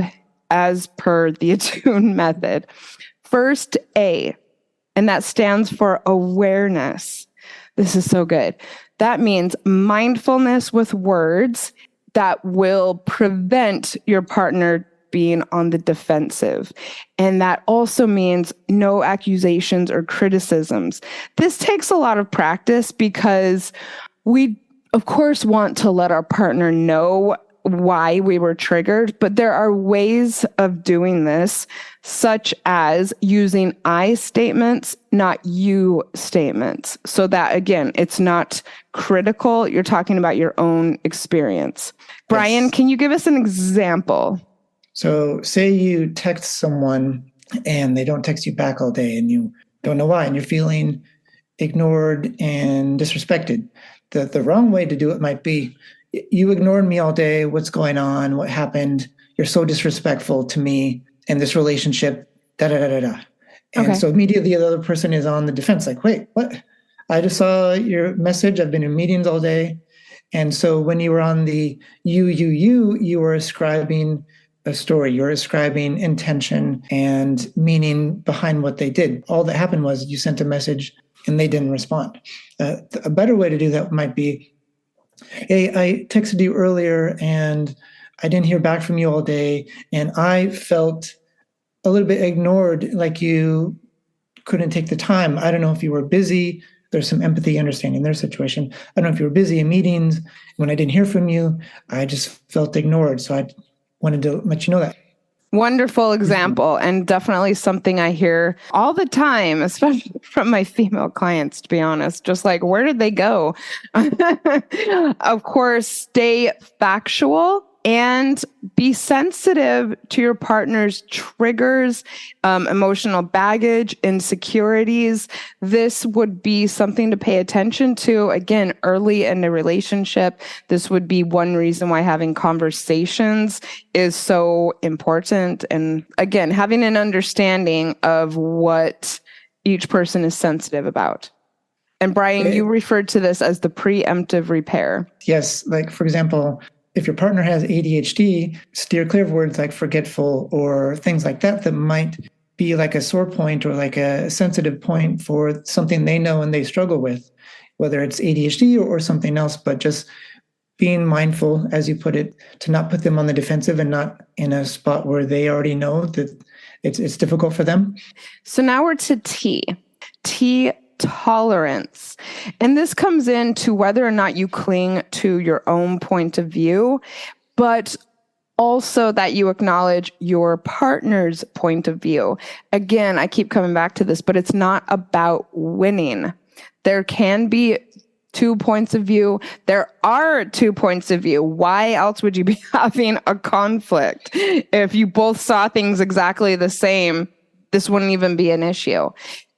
as per the ATTUNE method. First, A, and that stands for awareness. This is so good. That means mindfulness with words that will prevent your partner being on the defensive. And that also means no accusations or criticisms. This takes a lot of practice because we, of course, want to let our partner know why we were triggered, but there are ways of doing this, such as using I statements, not you statements. So that, again, it's not critical. You're talking about your own experience. Brian, Yes. can you give us an example? So say you text someone and they don't text you back all day and you don't know why, and you're feeling ignored and disrespected. The wrong way to do it might be, you ignored me all day. What's going on? What happened? You're so disrespectful to me and this relationship, da da da da da. And Okay. so immediately the other person is on the defense, like, wait, what? I just saw your message. I've been in meetings all day. And so when you were on the you were ascribing a story, you're ascribing intention and meaning behind what they did. All that happened was you sent a message and they didn't respond. A better way to do that might be, hey, I texted you earlier and I didn't hear back from you all day. And I felt a little bit ignored, like you couldn't take the time. I don't know if you were busy. There's some empathy, understanding their situation. I don't know if you were busy in meetings. When I didn't hear from you, I just felt ignored. So I wanted to let you know that. Wonderful example, and definitely something I hear all the time, especially from my female clients, to be honest. Just like, where did they go? Of course, stay factual and be sensitive to your partner's triggers, emotional baggage, insecurities. This would be something to pay attention to, again, early in a relationship. This would be one reason why having conversations is so important. And again, having an understanding of what each person is sensitive about. And Brian, you referred to this as the preemptive repair. Yes. Like, for example, if your partner has ADHD, steer clear of words like forgetful or things like that that might be like a sore point or like a sensitive point for something they know and they struggle with, whether it's ADHD or something else, but just being mindful, as you put it, to not put them on the defensive and not in a spot where they already know that it's difficult for them. So now we're to T. T, tolerance. And this comes into whether or not you cling to your own point of view, but also that you acknowledge your partner's point of view. Again, I keep coming back to this, but it's not about winning. There can be 2 points of view. There are 2 points of view. Why else would you be having a conflict? If you both saw things exactly the same, this wouldn't even be an issue.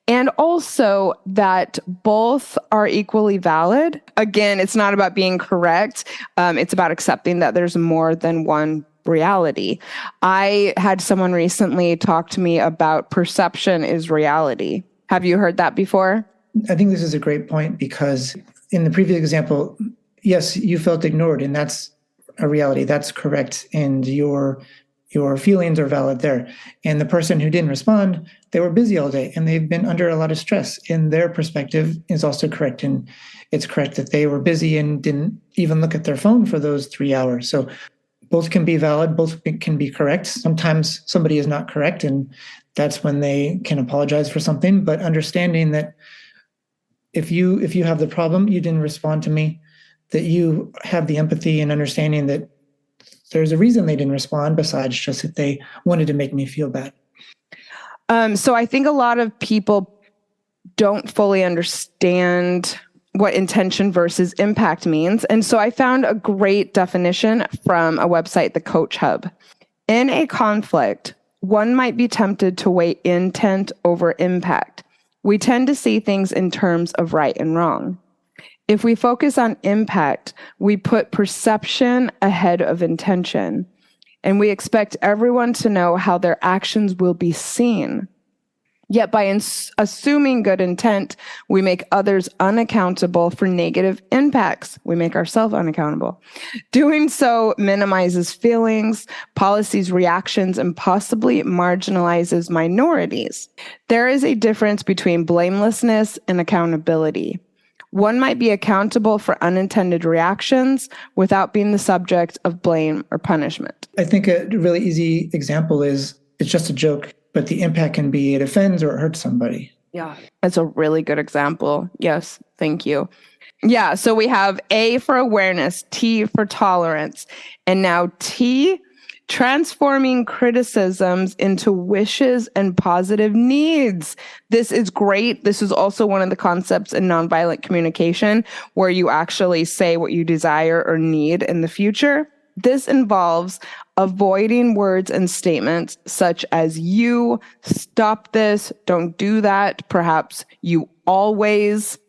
And also that both are equally valid. Again, it's not about being correct. It's about accepting that there's more than one reality. I had someone recently talk to me about perception is reality. Have you heard that before? I think this is a great point because in the previous example, yes, you felt ignored, and that's a reality. That's correct. And your feelings are valid there. And the person who didn't respond, they were busy all day and they've been under a lot of stress. And their perspective is also correct. And it's correct that they were busy and didn't even look at their phone for those 3 hours. So both can be valid, both can be correct. Sometimes somebody is not correct, and that's when they can apologize for something. But understanding that if you have the problem, you didn't respond to me, that you have the empathy and understanding that there's a reason they didn't respond besides just that they wanted to make me feel bad. So I think a lot of people don't fully understand what intention versus impact means. And so I found a great definition from a website, the Coach Hub. In a conflict, one might be tempted to weigh intent over impact. We tend to see things in terms of right and wrong. If we focus on impact, we put perception ahead of intention, and we expect everyone to know how their actions will be seen. Yet by assuming good intent, we make others unaccountable for negative impacts. We make ourselves unaccountable. Doing so minimizes feelings, policies reactions, and possibly marginalizes minorities. There is a difference between blamelessness and accountability. One might be accountable for unintended reactions without being the subject of blame or punishment. I think a really easy example is it's just a joke, but the impact can be it offends or it hurts somebody. Yeah, that's a really good example. Yes, thank you. Yeah, so we have A for awareness, T for tolerance, and now T, transforming criticisms into wishes and positive needs. This is great. This is also one of the concepts in nonviolent communication where you actually say what you desire or need in the future. This involves avoiding words and statements such as you, stop this, don't do that, perhaps you always.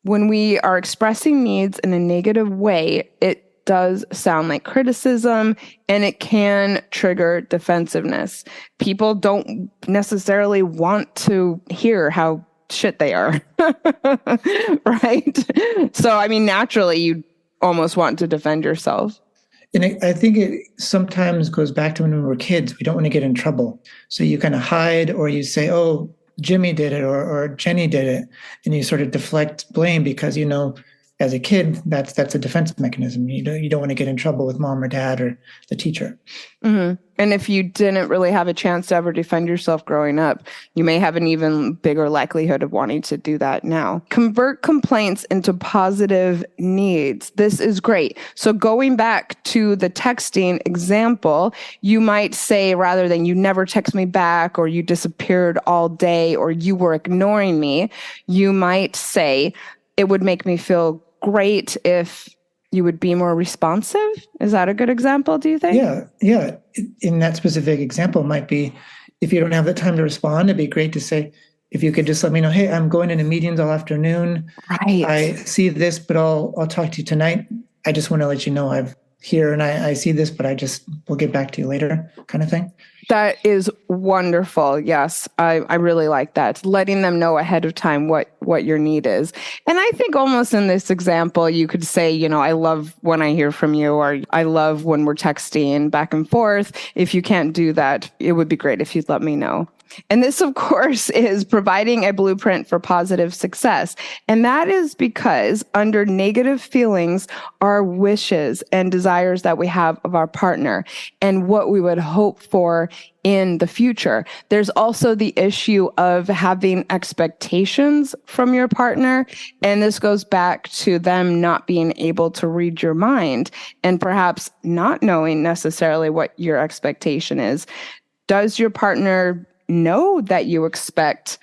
When we are expressing needs in a negative way, it does sound like criticism and it can trigger defensiveness. People don't necessarily want to hear how shit they are, right? So, I mean, naturally, you almost want to defend yourself. And I think it sometimes goes back to when we were kids. We don't want to get in trouble. So you kind of hide or you say, oh, Jimmy did it or Jenny did it. And you sort of deflect blame because, as a kid, that's a defense mechanism. You don't want to get in trouble with mom or dad or the teacher. Mm-hmm. And if you didn't really have a chance to ever defend yourself growing up, you may have an even bigger likelihood of wanting to do that now. Convert complaints into positive needs. This is great. So going back to the texting example, you might say, rather than you never text me back or you disappeared all day or you were ignoring me, you might say, it would make me feel great if you would be more responsive. Is that a good example, do you think? Yeah. In that specific example, it might be, if you don't have the time to respond, it'd be great to say, if you could just let me know, hey, I'm going into meetings all afternoon. Right. I see this, but I'll talk to you tonight. I just want to let you know I'm here and I see this, but we'll get back to you later, kind of thing. That is wonderful. Yes, I really like that. Letting them know ahead of time what your need is. And I think almost in this example, you could say, I love when I hear from you, or I love when we're texting back and forth. If you can't do that, it would be great if you'd let me know. And this, of course, is providing a blueprint for positive success. And that is because under negative feelings are wishes and desires that we have of our partner and what we would hope for in the future. There's also the issue of having expectations from your partner. And this goes back to them not being able to read your mind and perhaps not knowing necessarily what your expectation is. Does your partner know that you expect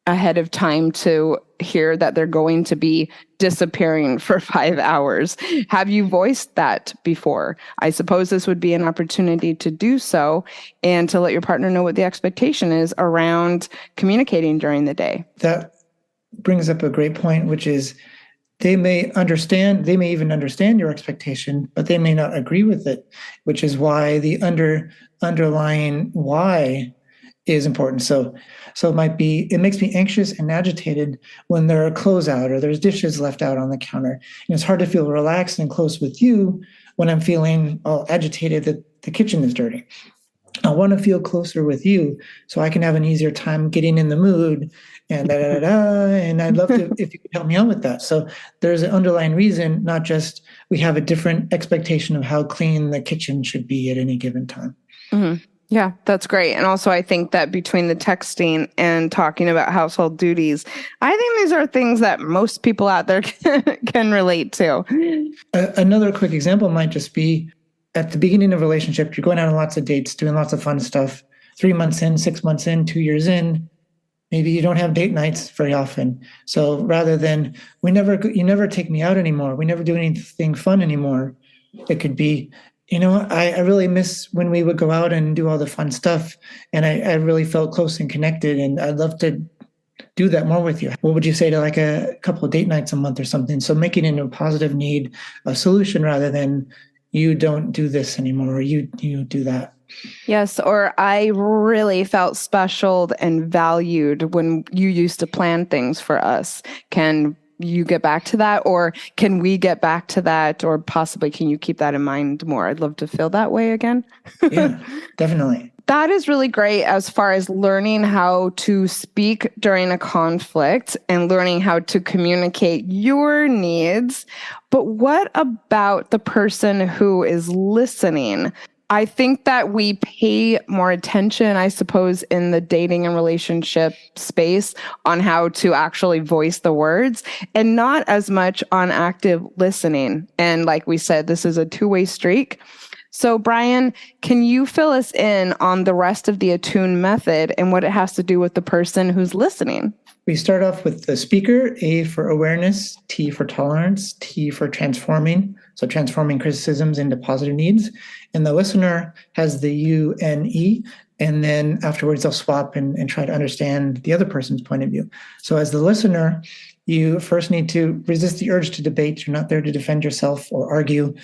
ahead of time to hear that they're going to be disappearing for 5 hours? Have you voiced that before? I suppose this would be an opportunity to do so and to let your partner know what the expectation is around communicating during the day. That brings up a great point, which is they may even understand your expectation, but they may not agree with it, which is why the underlying why is important. So it makes me anxious and agitated when there are clothes out or there's dishes left out on the counter. And it's hard to feel relaxed and close with you when I'm feeling all agitated that the kitchen is dirty. I want to feel closer with you so I can have an easier time getting in the mood and and I'd love to if you could help me out with that. So there's an underlying reason, not just we have a different expectation of how clean the kitchen should be at any given time. Mm-hmm. Yeah, that's great. And also, I think that between the texting and talking about household duties, I think these are things that most people out there can relate to. Another quick example might just be at the beginning of a relationship, you're going out on lots of dates, doing lots of fun stuff. 3 months in, 6 months in, 2 years in, Maybe you don't have date nights very often. So rather than you never take me out anymore, we never do anything fun anymore, it could be, I really miss when we would go out and do all the fun stuff. And I really felt close and connected. And I'd love to do that more with you. What would you say to like a couple of date nights a month or something? So making it a positive need, a solution rather than you don't do this anymore or you do that. Yes, or I really felt special and valued when you used to plan things for us. Can you get back to that? Or can we get back to that? Or possibly can you keep that in mind more? I'd love to feel that way again. Yeah, definitely. That is really great as far as learning how to speak during a conflict and learning how to communicate your needs. But what about the person who is listening? I think that we pay more attention, I suppose, in the dating and relationship space on how to actually voice the words and not as much on active listening. And like we said, this is a two-way streak. So Brian, can you fill us in on the rest of the ATTUNE method and what it has to do with the person who's listening? We start off with the speaker, A for awareness, T for tolerance, T for transforming. So transforming criticisms into positive needs. And the listener has the U and E. And then afterwards, they'll swap and try to understand the other person's point of view. So as the listener, you first need to resist the urge to debate. You're not there to defend yourself or argue,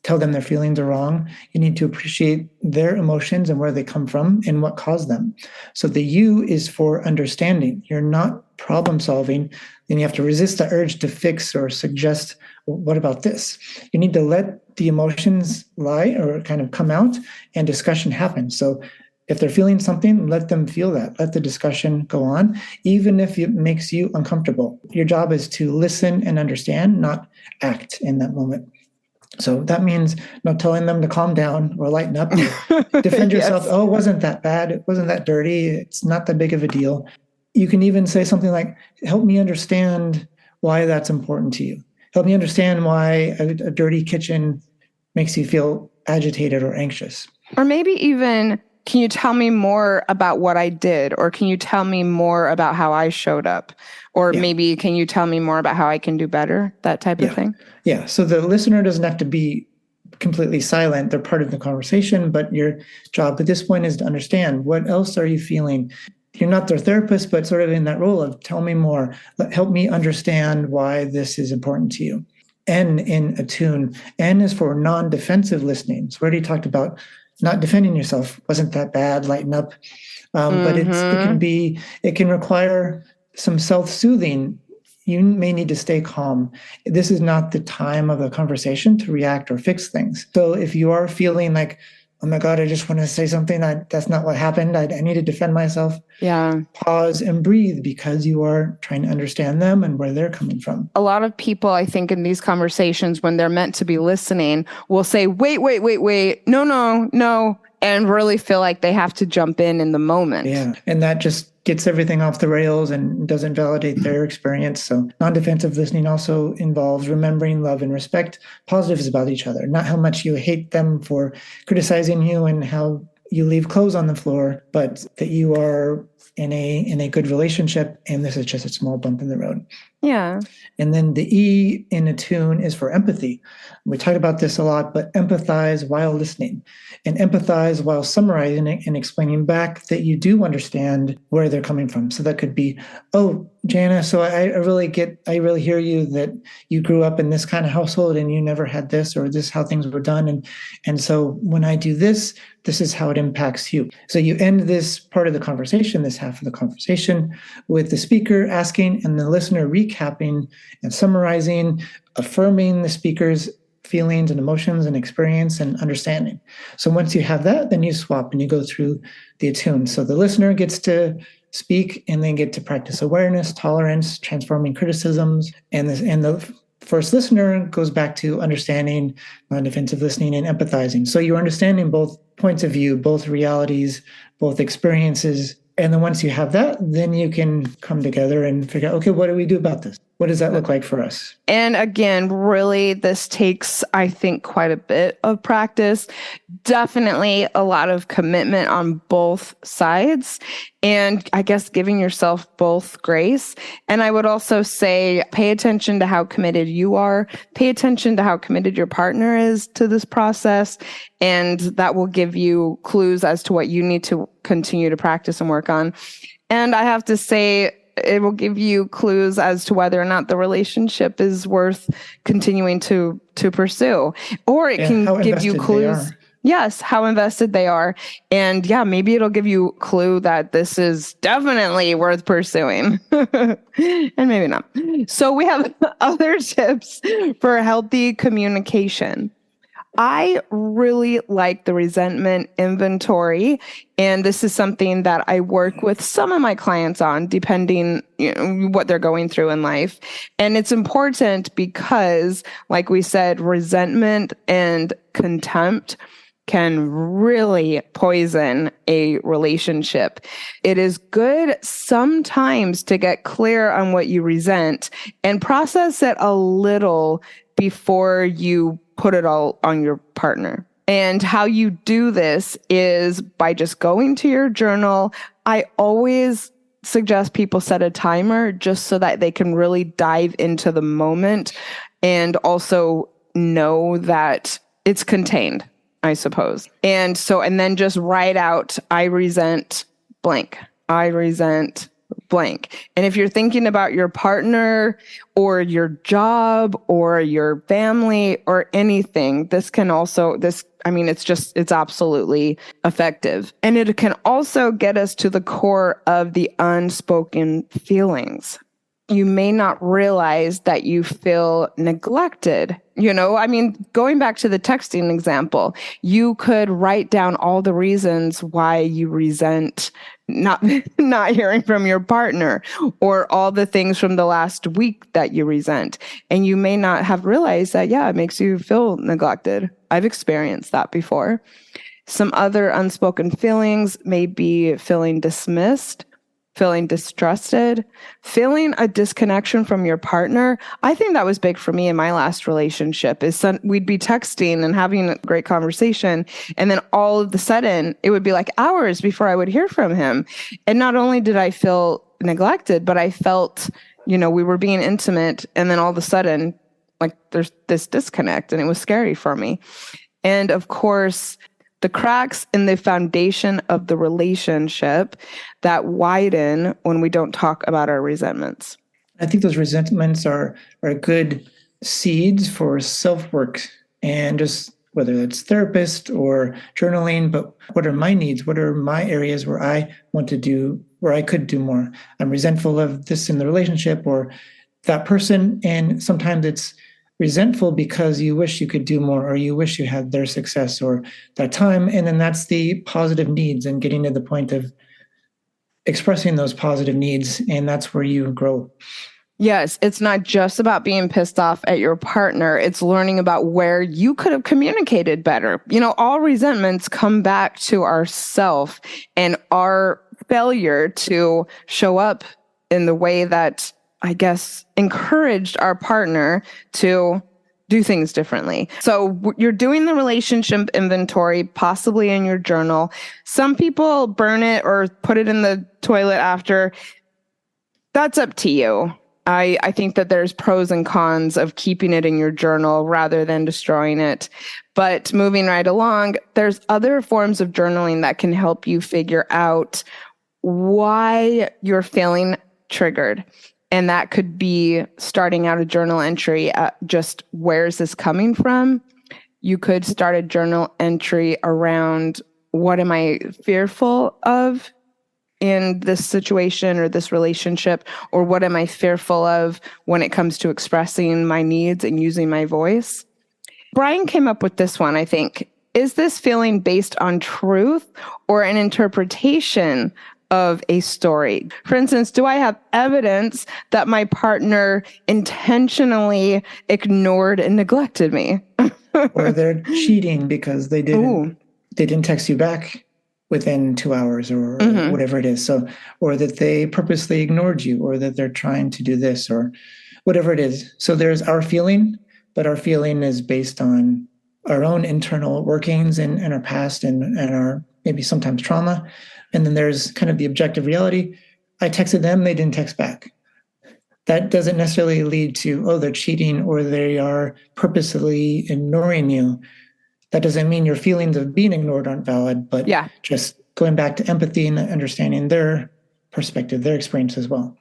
tell them their feelings are wrong. You need to appreciate their emotions and where they come from and what caused them. So the U is for understanding. You're not problem solving. Then you have to resist the urge to fix or suggest, well, what about this? You need to let the emotions lie or kind of come out and discussion happen. So if they're feeling something, let them feel that. Let the discussion go on, even if it makes you uncomfortable. Your job is to listen and understand, not act in that moment. So that means not telling them to calm down or lighten up, or defend yourself. Yes. Oh, it wasn't that bad. It wasn't that dirty. It's not that big of a deal. You can even say something like, help me understand why that's important to you. Help me understand why a dirty kitchen makes you feel agitated or anxious. Or maybe even, can you tell me more about what I did? Or can you tell me more about how I showed up? Or maybe can you tell me more about how I can do better? That type of thing. Yeah. So the listener doesn't have to be completely silent. They're part of the conversation, but your job at this point is to understand, what else are you feeling? You're not their therapist, but sort of in that role of tell me more, help me understand why this is important to you. N in ATTUNE. N is for non-defensive listening. So we already talked about not defending yourself. Wasn't that bad? Lighten up. But it can require some self-soothing. You may need to stay calm. This is not the time of the conversation to react or fix things. So if you are feeling like, oh my God, I just want to say something, that's not what happened, I need to defend myself. Yeah. Pause and breathe, because you are trying to understand them and where they're coming from. A lot of people, I think, in these conversations, when they're meant to be listening, will say, wait, no, and really feel like they have to jump in the moment. Yeah. And that just gets everything off the rails and doesn't validate their experience. So non-defensive listening also involves remembering love and respect positives about each other, not how much you hate them for criticizing you and how you leave clothes on the floor, but that you are in a good relationship, and this is just a small bump in the road. Yeah. And then the E in ATTUNE is for empathy. We talk about this a lot, but empathize while listening, and empathize while summarizing it and explaining back that you do understand where they're coming from. So that could be, oh, Jana, so I really hear you, that you grew up in this kind of household and you never had this, or this is how things were done. And so when I do this, this is how it impacts you. So you end this part of the conversation, this half of the conversation, with the speaker asking and the listener recapping and summarizing, affirming the speaker's feelings and emotions and experience and understanding. So once you have that, then you swap and you go through the ATTUNE. So the listener gets to speak and then get to practice awareness, tolerance, transforming criticisms, and the first listener goes back to understanding, non-defensive listening, and empathizing. So you're understanding both points of view, both realities, both experiences. And then once you have that, then you can come together and figure out, okay, what do we do about this? What does that look like for us? And again, really, this takes, I think, quite a bit of practice. Definitely a lot of commitment on both sides. And I guess giving yourself both grace. And I would also say, pay attention to how committed you are. Pay attention to how committed your partner is to this process. And that will give you clues as to what you need to continue to practice and work on. And I have to say, it will give you clues as to whether or not the relationship is worth continuing to pursue. Or it can give you clues. Yes, how invested they are. And yeah, maybe it'll give you a clue that this is definitely worth pursuing. And maybe not. So we have other tips for healthy communication. I really like the resentment inventory, and this is something that I work with some of my clients on, depending what they're going through in life. And it's important because, like we said, resentment and contempt can really poison a relationship. It is good sometimes to get clear on what you resent and process it a little before you put it all on your partner. And how you do this is by just going to your journal. I always suggest people set a timer just so that they can really dive into the moment and also know that it's contained, I suppose. And then just write out, I resent blank. I resent blank. And if you're thinking about your partner or your job or your family or anything, it's absolutely effective. And it can also get us to the core of the unspoken feelings. You may not realize that you feel neglected. Going back to the texting example, you could write down all the reasons why you resent not hearing from your partner, or all the things from the last week that you resent. And you may not have realized that, it makes you feel neglected. I've experienced that before. Some other unspoken feelings may be feeling dismissed, feeling distrusted, feeling a disconnection from your partner. I think that was big for me in my last relationship. We'd be texting and having a great conversation, and then all of a sudden it would be like hours before I would hear from him. And not only did I feel neglected, but I felt, we were being intimate, and then all of a sudden, like, there's this disconnect, and it was scary for me. And of course, the cracks in the foundation of the relationship that widen when we don't talk about our resentments. I think those resentments are good seeds for self-work, and just whether it's therapist or journaling, but what are my needs? What are my areas where I want to do, where I could do more? I'm resentful of this in the relationship or that person. And sometimes it's resentful because you wish you could do more, or you wish you had their success or that time. And then that's the positive needs, and getting to the point of expressing those positive needs. And that's where you grow. Yes, it's not just about being pissed off at your partner. It's learning about where you could have communicated better. All resentments come back to ourself and our failure to show up in the way that, I guess, encouraged our partner to do things differently. So you're doing the relationship inventory, possibly in your journal. Some people burn it or put it in the toilet after. That's up to you. I think that there's pros and cons of keeping it in your journal rather than destroying it. But moving right along, there's other forms of journaling that can help you figure out why you're feeling triggered. And that could be starting out a journal entry at just, where is this coming from? You could start a journal entry around, what am I fearful of in this situation or this relationship? Or what am I fearful of when it comes to expressing my needs and using my voice? Brian came up with this one, I think. Is this feeling based on truth or an interpretation of a story? For instance, do I have evidence that my partner intentionally ignored and neglected me? Or they're cheating because they didn't text you back within 2 hours or whatever it is. So, or that they purposely ignored you, or that they're trying to do this, or whatever it is. So there's our feeling, but our feeling is based on our own internal workings and our past and our maybe sometimes trauma. And then there's kind of the objective reality. I texted them, they didn't text back. That doesn't necessarily lead to, oh, they're cheating or they are purposely ignoring you. That doesn't mean your feelings of being ignored aren't valid, but just going back to empathy and understanding their perspective, their experience as well.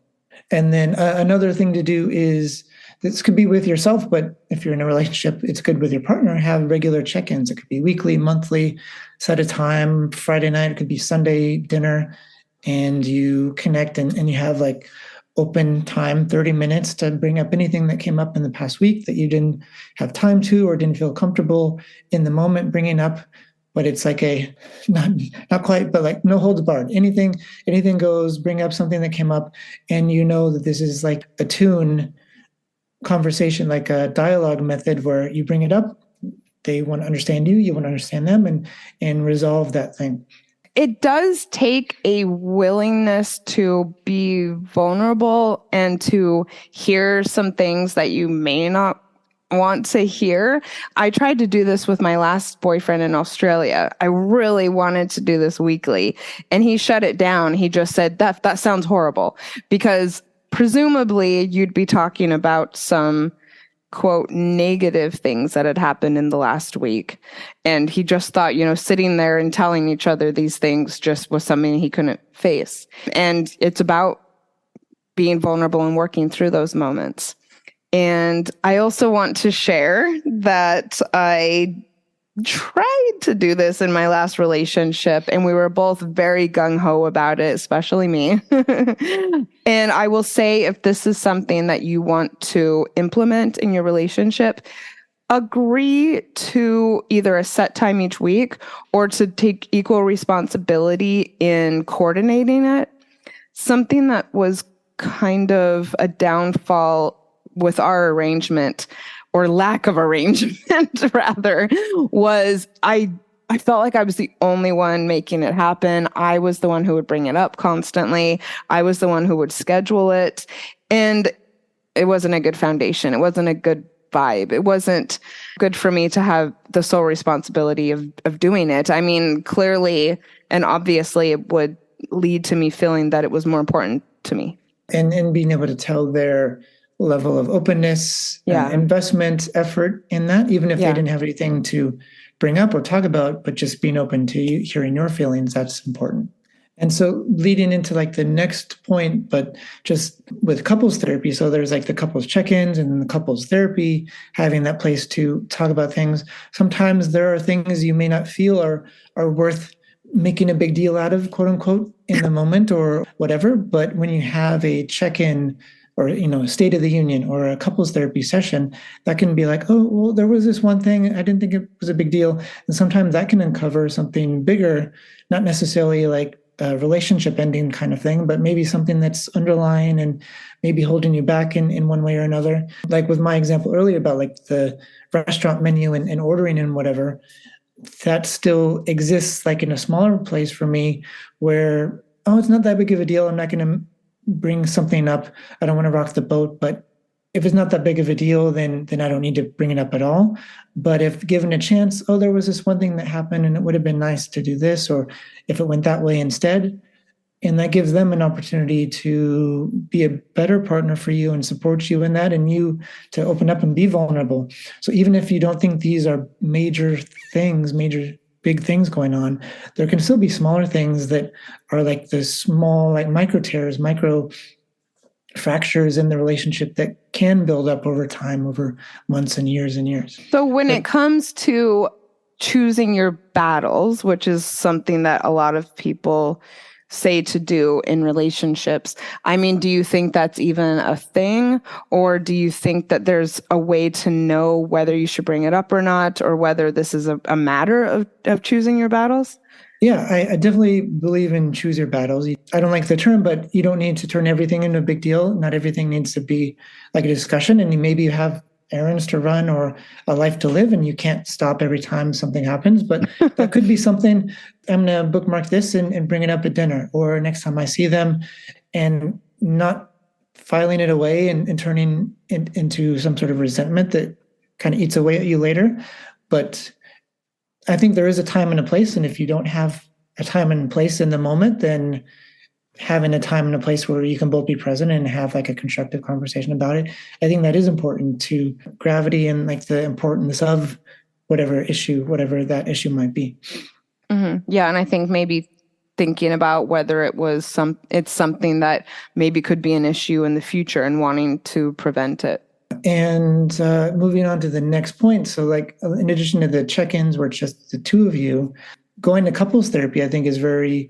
And then another thing to do is, this could be with yourself, but if you're in a relationship, it's good with your partner, have regular check-ins. It could be weekly, monthly, set a time, Friday night, it could be Sunday dinner, and you connect and you have like open time, 30 minutes to bring up anything that came up in the past week that you didn't have time to or didn't feel comfortable in the moment bringing up. But it's like a not quite, but like no holds barred. Anything goes. Bring up something that came up, and you know that this is like ATTUNE conversation, like a dialogue method where you bring it up. They want to understand you. You want to understand them, and resolve that thing. It does take a willingness to be vulnerable and to hear some things that you may not want to hear. I tried to do this with my last boyfriend in Australia. I really wanted to do this weekly, and he shut it down. He just said, that sounds horrible, because presumably you'd be talking about some quote negative things that had happened in the last week. And he just thought, sitting there and telling each other these things just was something he couldn't face. And it's about being vulnerable and working through those moments. And I also want to share that I tried to do this in my last relationship, and we were both very gung-ho about it, especially me. And I will say, if this is something that you want to implement in your relationship, agree to either a set time each week or to take equal responsibility in coordinating it. Something that was kind of a downfall with our arrangement, or lack of arrangement rather, was I felt like I was the only one making it happen. I was the one who would bring it up constantly. I was the one who would schedule it. And it wasn't a good foundation. It wasn't a good vibe. It wasn't good for me to have the sole responsibility of doing it. I mean, clearly and obviously it would lead to me feeling that it was more important to me. And being able to tell their level of openness, investment, effort in that, even if they didn't have anything to bring up or talk about, but just being open to you, hearing your feelings, that's important. And so leading into like the next point, but just with couples therapy, so there's like the couples check-ins and the couples therapy, having that place to talk about things. Sometimes there are things you may not feel are worth making a big deal out of, quote unquote, in the moment or whatever. But when you have a check-in or, state of the union or a couples therapy session, that can be like, oh, well, there was this one thing, I didn't think it was a big deal. And sometimes that can uncover something bigger, not necessarily like a relationship ending kind of thing, but maybe something that's underlying and maybe holding you back in one way or another. Like with my example earlier about like the restaurant menu and ordering and whatever, that still exists like in a smaller place for me where, oh, it's not that big of a deal. I'm not going to bring something up. I don't want to rock the boat, but if it's not that big of a deal, then I don't need to bring it up at all. But if given a chance, oh, there was this one thing that happened and it would have been nice to do this, or if it went that way instead, and that gives them an opportunity to be a better partner for you and support you in that, and you to open up and be vulnerable. So even if you don't think these are major things, major big things going on, there can still be smaller things that are like the small, like micro tears, micro fractures in the relationship that can build up over time, over months and years and years. So when it comes to choosing your battles, which is something that a lot of people say to do in relationships, I mean, do you think that's even a thing? Or do you think that there's a way to know whether you should bring it up or not, or whether this is a matter of choosing your battles? Yeah, I definitely believe in choose your battles. I don't like the term, but you don't need to turn everything into a big deal. Not everything needs to be like a discussion, and maybe you have errands to run or a life to live, and you can't stop every time something happens. But that could be something, I'm going to bookmark this and bring it up at dinner or next time I see them, and not filing it away and turning into some sort of resentment that kind of eats away at you later. But I think there is a time and a place. And if you don't have a time and place in the moment, then having a time and a place where you can both be present and have like a constructive conversation about it, I think that is important to gravity and like the importance of whatever that issue might be. Mm-hmm. Yeah. And I think maybe thinking about whether it's something that maybe could be an issue in the future and wanting to prevent it. And moving on to the next point. So like in addition to the check-ins where it's just the two of you, going to couples therapy, I think is very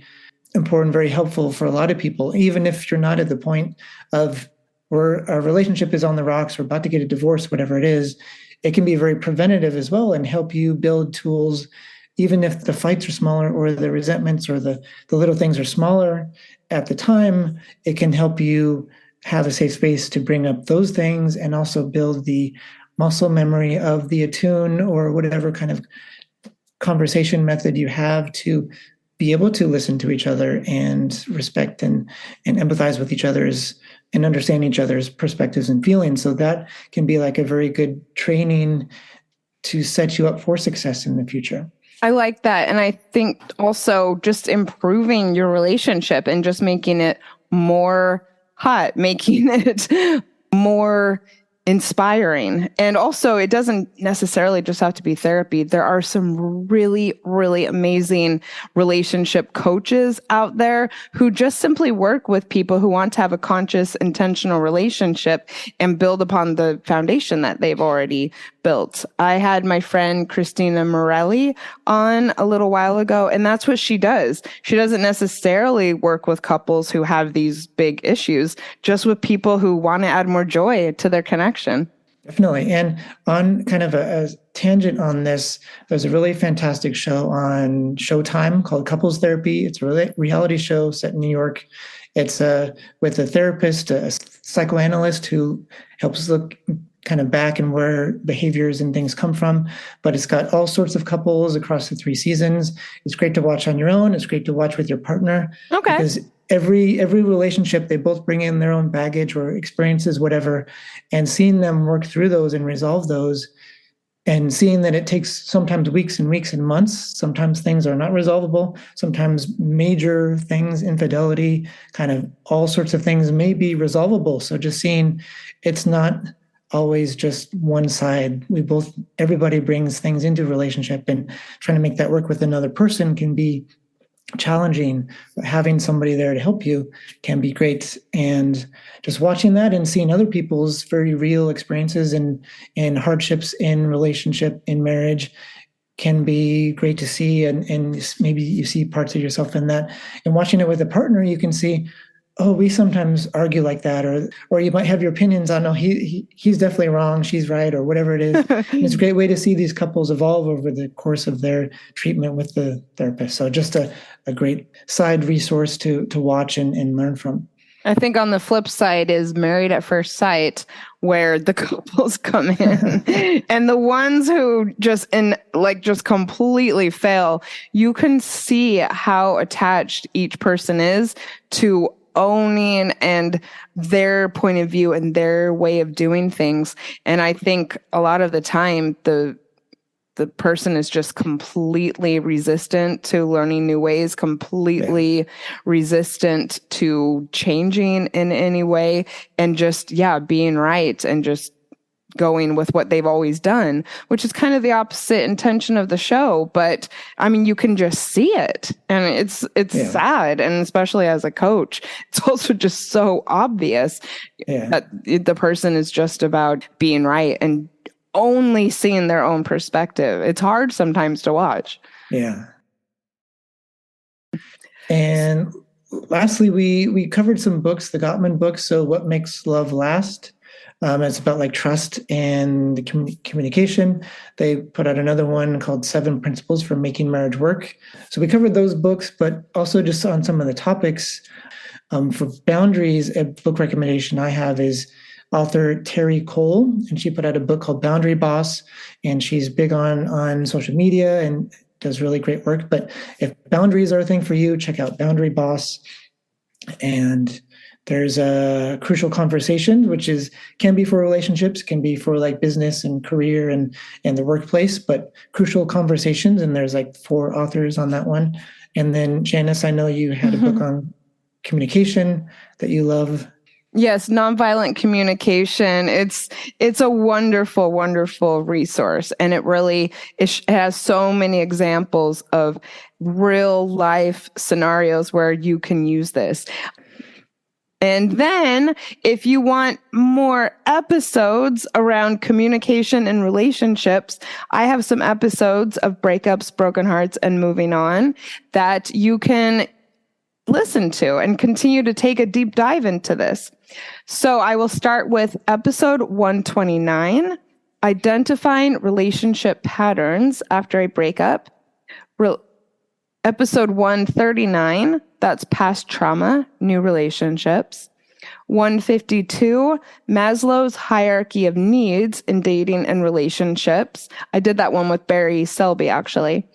important, very helpful for a lot of people, even if you're not at the point of where a relationship is on the rocks or about to get a divorce, whatever it is. It can be very preventative as well and help you build tools, even if the fights are smaller or the resentments or the little things are smaller at the time. It can help you have a safe space to bring up those things and also build the muscle memory of the ATTUNE or whatever kind of conversation method you have to be able to listen to each other and respect and empathize with each other's and understand each other's perspectives and feelings. So that can be like a very good training to set you up for success in the future. I like that. And I think also just improving your relationship and just making it more hot, making it more inspiring. And also, it doesn't necessarily just have to be therapy. There are some really, really amazing relationship coaches out there who just simply work with people who want to have a conscious, intentional relationship and build upon the foundation that they've already built. I had my friend Christina Morelli on a little while ago, and that's what she does. She doesn't necessarily work with couples who have these big issues, just with people who want to add more joy to their connection. Definitely. And on kind of a tangent on this, there's a really fantastic show on Showtime called Couples Therapy. It's a reality show set in New York. It's with a therapist, a psychoanalyst who helps look kind of back and where behaviors and things come from. But it's got all sorts of couples across the 3 seasons. It's great to watch on your own. It's great to watch with your partner. Okay. Because every relationship, they both bring in their own baggage or experiences, whatever, and seeing them work through those and resolve those, and seeing that it takes sometimes weeks and weeks and months. Sometimes things are not resolvable. Sometimes major things, infidelity, kind of all sorts of things may be resolvable. So just seeing it's not always just one side. Everybody brings things into a relationship, and trying to make that work with another person can be challenging, but having somebody there to help you can be great. And just watching that and seeing other people's very real experiences and hardships in relationship, in marriage, can be great to see. And maybe you see parts of yourself in that. And watching it with a partner, you can see, oh, we sometimes argue like that, or you might have your opinions on, oh, he's definitely wrong, she's right, or whatever it is. And it's a great way to see these couples evolve over the course of their treatment with the therapist. So just a great side resource to watch and learn from. I think on the flip side is Married at First Sight, where the couples come in and the ones who just completely fail, you can see how attached each person is to owning and their point of view and their way of doing things. And I think a lot of the time the person is just completely resistant to learning new ways, completely resistant to changing in any way, and just, being right and just going with what they've always done, which is kind of the opposite intention of the show. But I mean, you can just see it, and it's sad. And especially as a coach, it's also just so obvious that the person is just about being right and only seeing their own perspective. It's hard sometimes to watch. Yeah. And lastly, we covered some books, the Gottman books. So What Makes Love Last? It's about like trust and the communication. They put out another one called 7 Principles for Making Marriage Work. So we covered those books, but also just on some of the topics. For boundaries, a book recommendation I have is author Terry Cole, and she put out a book called Boundary Boss, and she's big on social media and does really great work. But if boundaries are a thing for you, check out Boundary Boss. And There's crucial conversations, which can be for relationships, can be for like business and career and the workplace, but crucial conversations. And there's like 4 authors on that one. And then Janice, I know you had a book on communication that you love. Yes, nonviolent communication. It's a wonderful, wonderful resource, and it has so many examples of real life scenarios where you can use this. And then if you want more episodes around communication and relationships, I have some episodes of breakups, broken hearts, and moving on that you can listen to and continue to take a deep dive into this. So I will start with episode 129, identifying relationship patterns after a breakup. Episode 139, that's past trauma, new relationships. 152, Maslow's hierarchy of needs in dating and relationships. I did that one with Barry Selby, actually.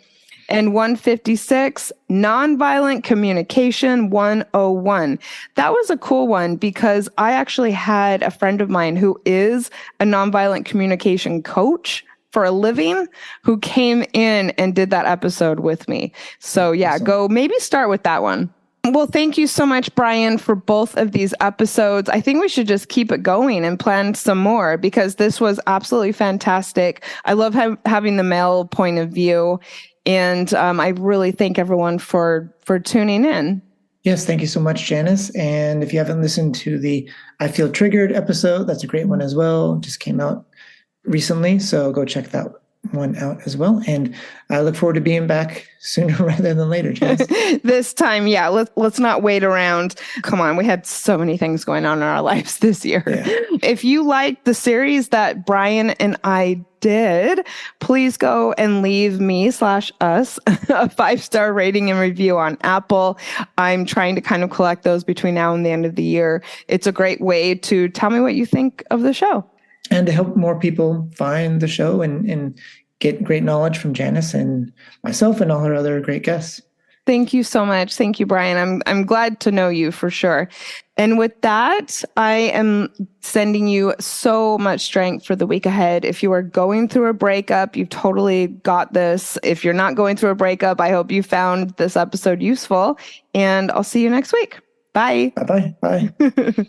And 156, Nonviolent Communication 101. That was a cool one because I actually had a friend of mine who is a nonviolent communication coach for a living who came in and did that episode with me. So yeah, awesome. Go maybe start with that one. Well, thank you so much, Brian, for both of these episodes. I think we should just keep it going and plan some more because this was absolutely fantastic. I love having the male point of view. And I really thank everyone for tuning in. Yes, thank you so much, Janice. And if you haven't listened to the I Feel Triggered episode, that's a great one as well. Just came out recently, so go check that one out as well. And I look forward to being back sooner rather than later, Janice. This time, yeah, let's not wait around. Come on, we had so many things going on in our lives this year. Yeah. If you like the series that Brian and I did, please go and leave me/us a 5-star rating and review on Apple. I'm trying to kind of collect those between now and the end of the year. It's a great way to tell me what you think of the show. And to help more people find the show and get great knowledge from Janice and myself and all her other great guests. Thank you so much. Thank you, Brian. I'm glad to know you for sure. And with that, I am sending you so much strength for the week ahead. If you are going through a breakup, you've totally got this. If you're not going through a breakup, I hope you found this episode useful. And I'll see you next week. Bye. Bye-bye. Bye.